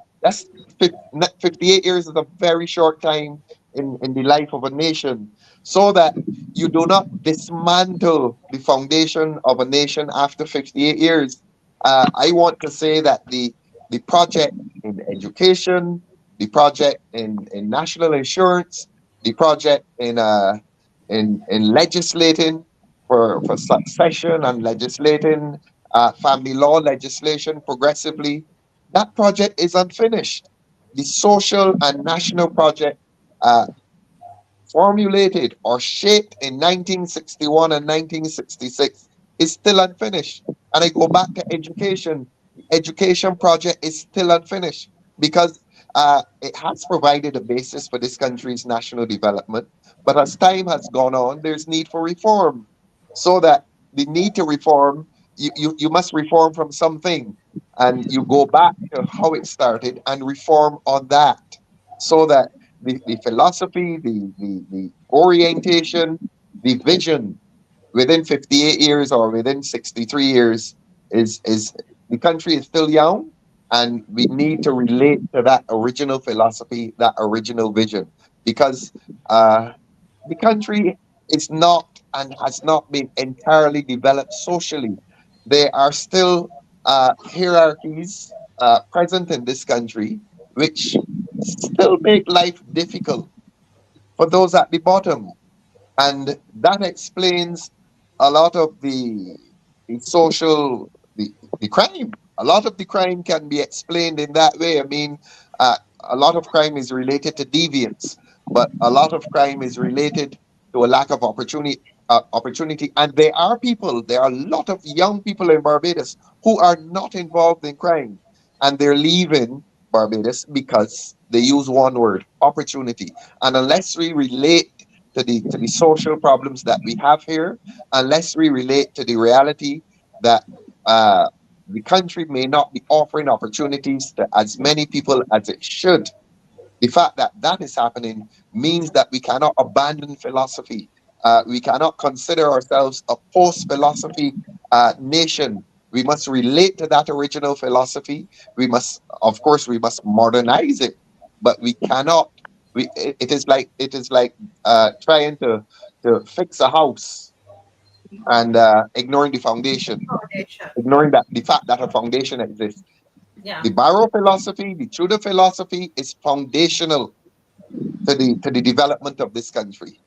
58 years is a very short time in the life of a nation, so that you do not dismantle the foundation of a nation after 58 years. I want to say that the project in education, the project in national insurance, the project in legislating for succession and legislating family law legislation progressively, that project is unfinished. The social and national project uh, formulated or shaped in 1961 and 1966 is still unfinished. And I go back to education. The education project is still unfinished because it has provided a basis for this country's national development. But as time has gone on, there's need for reform. So that the need to reform, you must reform from something, and you go back to how it started and reform on that, so that the philosophy, the orientation, the vision within 58 years or within 63 years is the country is still young, and we need to relate to that original philosophy, that original vision, because uh, the country is not and has not been entirely developed socially. There are still hierarchies present in this country, which still make life difficult for those at the bottom. And that explains a lot of the social the crime. A lot of the crime can be explained in that way. I mean, a lot of crime is related to deviance, but a lot of crime is related to a lack of opportunity. And there are a lot of young people in Barbados who are not involved in crime, and they're leaving Barbados because they use one word: opportunity. And unless we relate to the social problems that we have here, unless we relate to the reality that uh, the country may not be offering opportunities to as many people as it should. The fact that that is happening means that we cannot abandon philosophy. We cannot consider ourselves a post philosophy nation. We must relate to that original philosophy. Of course, we must modernize it, but we cannot. It is like trying to fix a house and ignoring the foundation, Foundation. ignoring that the fact that a foundation exists. Yeah. The Barrow philosophy, the Tudor philosophy, is foundational to the development of this country.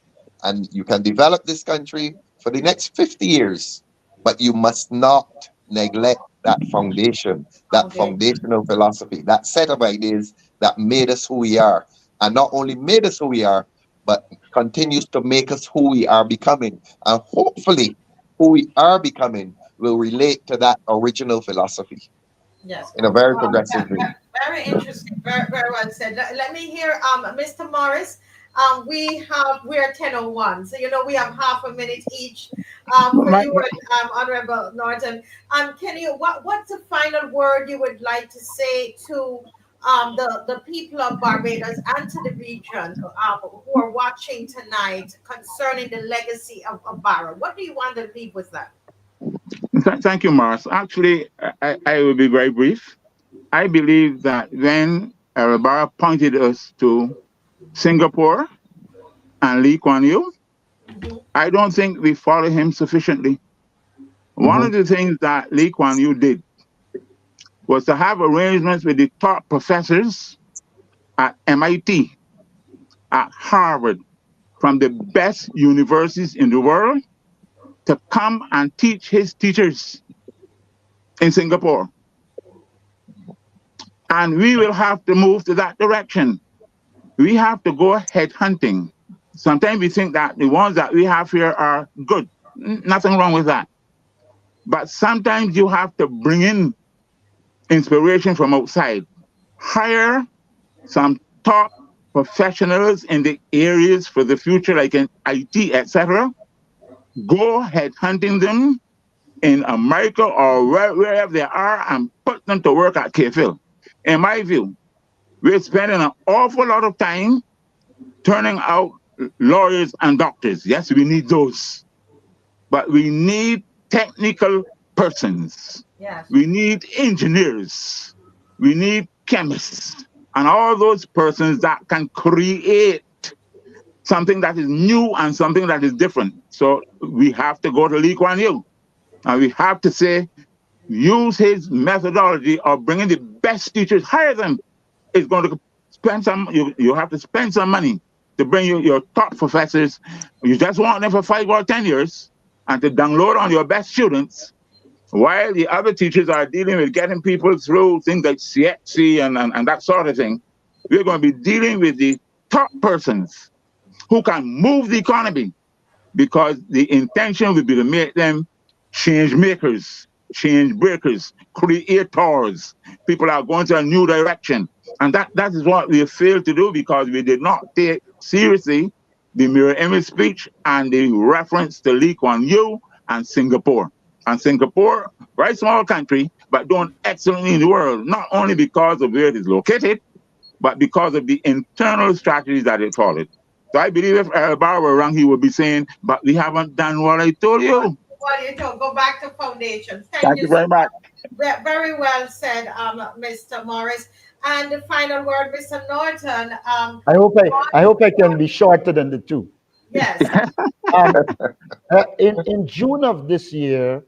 And you can develop this country for the next 50 years, but you must not neglect that foundation, that Foundation. foundational philosophy, that set of ideas that made us who we are. And not only made us who we are, but continues to make us who we are becoming. And hopefully, who we are becoming will relate to that original philosophy Yes. in a very progressive way. Very interesting. Very, very well said. Let me hear, Mr. Morris. We're 10:01, so we have half a minute each. For My, you and Honorable Norton. What's the final word you would like to say to the people of Barbados and to the region who are watching tonight concerning the legacy of Barrow? What do you want to leave with that? Thank you, Mars. Actually, I will be very brief. I believe that when Barrow pointed us to Singapore and Lee Kuan Yew, I don't think we follow him sufficiently. One of Mhm. the things that Lee Kuan Yew did was to have arrangements with the top professors at MIT, at Harvard, from the best universities in the world to come and teach his teachers in Singapore. And we will have to move to that direction. We have to go head hunting. Sometimes we think that the ones that we have here are good. Nothing wrong with that. But sometimes you have to bring in inspiration from outside. Hire some top professionals in the areas for the future, like in IT, etc. Go head hunting them in America or wherever they are and put them to work at KFIL. In my view, We're spending an awful lot of time turning out lawyers and doctors. Yes, we need those. But we need technical persons. Yes. We need engineers. We need chemists. And all those persons that can create something that is new and something that is different. So we have to go to Lee Kuan Yew. And we have to say, use his methodology of bringing the best teachers, hire them. It's going to spend some, you have to spend some money to bring your top professors. You just want them for 5 or 10 years and to download on your best students while the other teachers are dealing with getting people through things like CXC and that sort of thing. We're going to be dealing with the top persons who can move the economy, because the intention will be to make them change makers, change breakers, creators. People are going to a new direction. And that is what we failed to do, because we did not take seriously the mirror image speech and the reference to Lee Kuan Yew and Singapore. And Singapore, very small country, but doing excellently in the world, not only because of where it is located, but because of the internal strategies that it followed. So I believe if Barrow were wrong, he would be saying, but we haven't done what I told you. Well, you don't go back to foundations. Thank you very much. Very well said, Mr. Morris. And the final word, Mr. Norton. I hope I can be shorter than the two. Yes. In June of this year,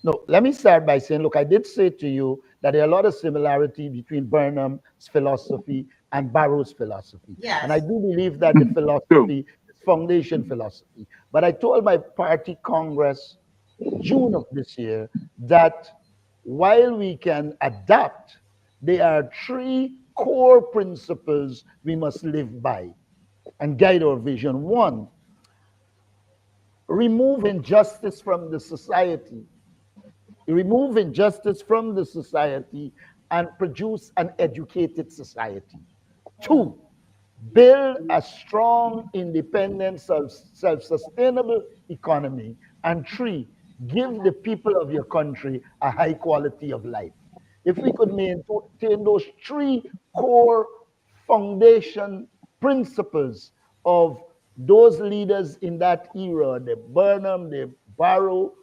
no, let me start by saying, look, I did say to you that there are a lot of similarity between Burnham's philosophy and Barrow's philosophy. Yes. And I do believe that the philosophy is foundation philosophy. But I told my party Congress, June of this year, that while we can adapt, there are 3 core principles we must live by and guide our vision. 1, remove injustice from the society. Remove injustice from the society and produce an educated society. 2, build a strong, independent, self-sustainable economy. And 3, give the people of your country a high quality of life. If we could maintain those 3 core foundation principles of those leaders in that era, the Burnham, the Barrow,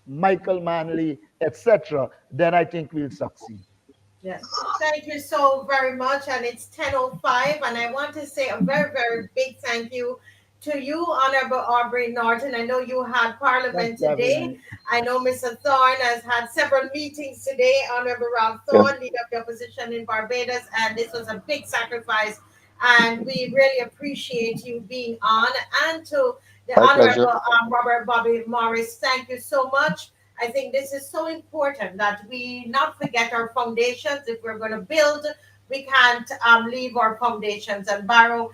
Michael Manley, etc., then I think we'll succeed. Yes. Thank you so very much. And it's 10:05. And I want to say a very, very big thank you to you, Honorable Aubrey Norton. I know you had Parliament today. I know Mr. Thorne has had several meetings today. Honorable Ralph Thorne, leader of the opposition in Barbados. And this was a big sacrifice. And we really appreciate you being on. And to the Honorable Robert Bobby Morris, thank you so much. I think this is so important that we not forget our foundations. If we're going to build, we can't leave our foundations. And Barrow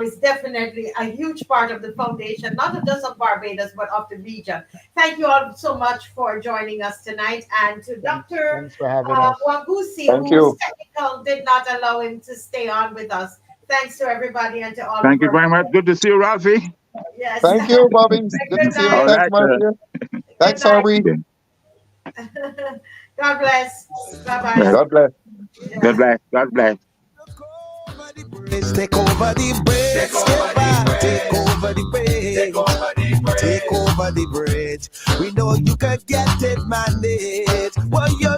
is definitely a huge part of the foundation, not just of Barbados, but of the region. Thank you all so much for joining us tonight. And to Dr. Wangusi, whose technical did not allow him to stay on with us. Thanks to everybody and to all. Thank you very much. Good to see you, Ralphie. Yes. Thank you, Bobby. Good to see you. Thanks, Marcia. Thanks, Aubrey. God bless. Bye-bye. God bless. God bless. God bless. Take over the bridge. Take over the bridge. Take over the bridge. We know you can get it managed. Well, yo.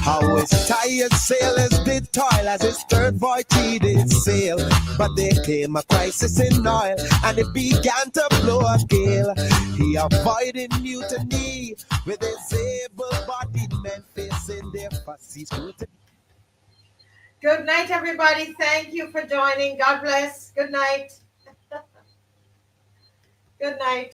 How his tired sailors did toil as his third voyage he did sail. But there came a crisis in oil and it began to blow a gale. He avoided mutiny with his able-bodied men facing their fussy scrutiny. Good night, everybody. Thank you for joining. God bless. Good night. Good night.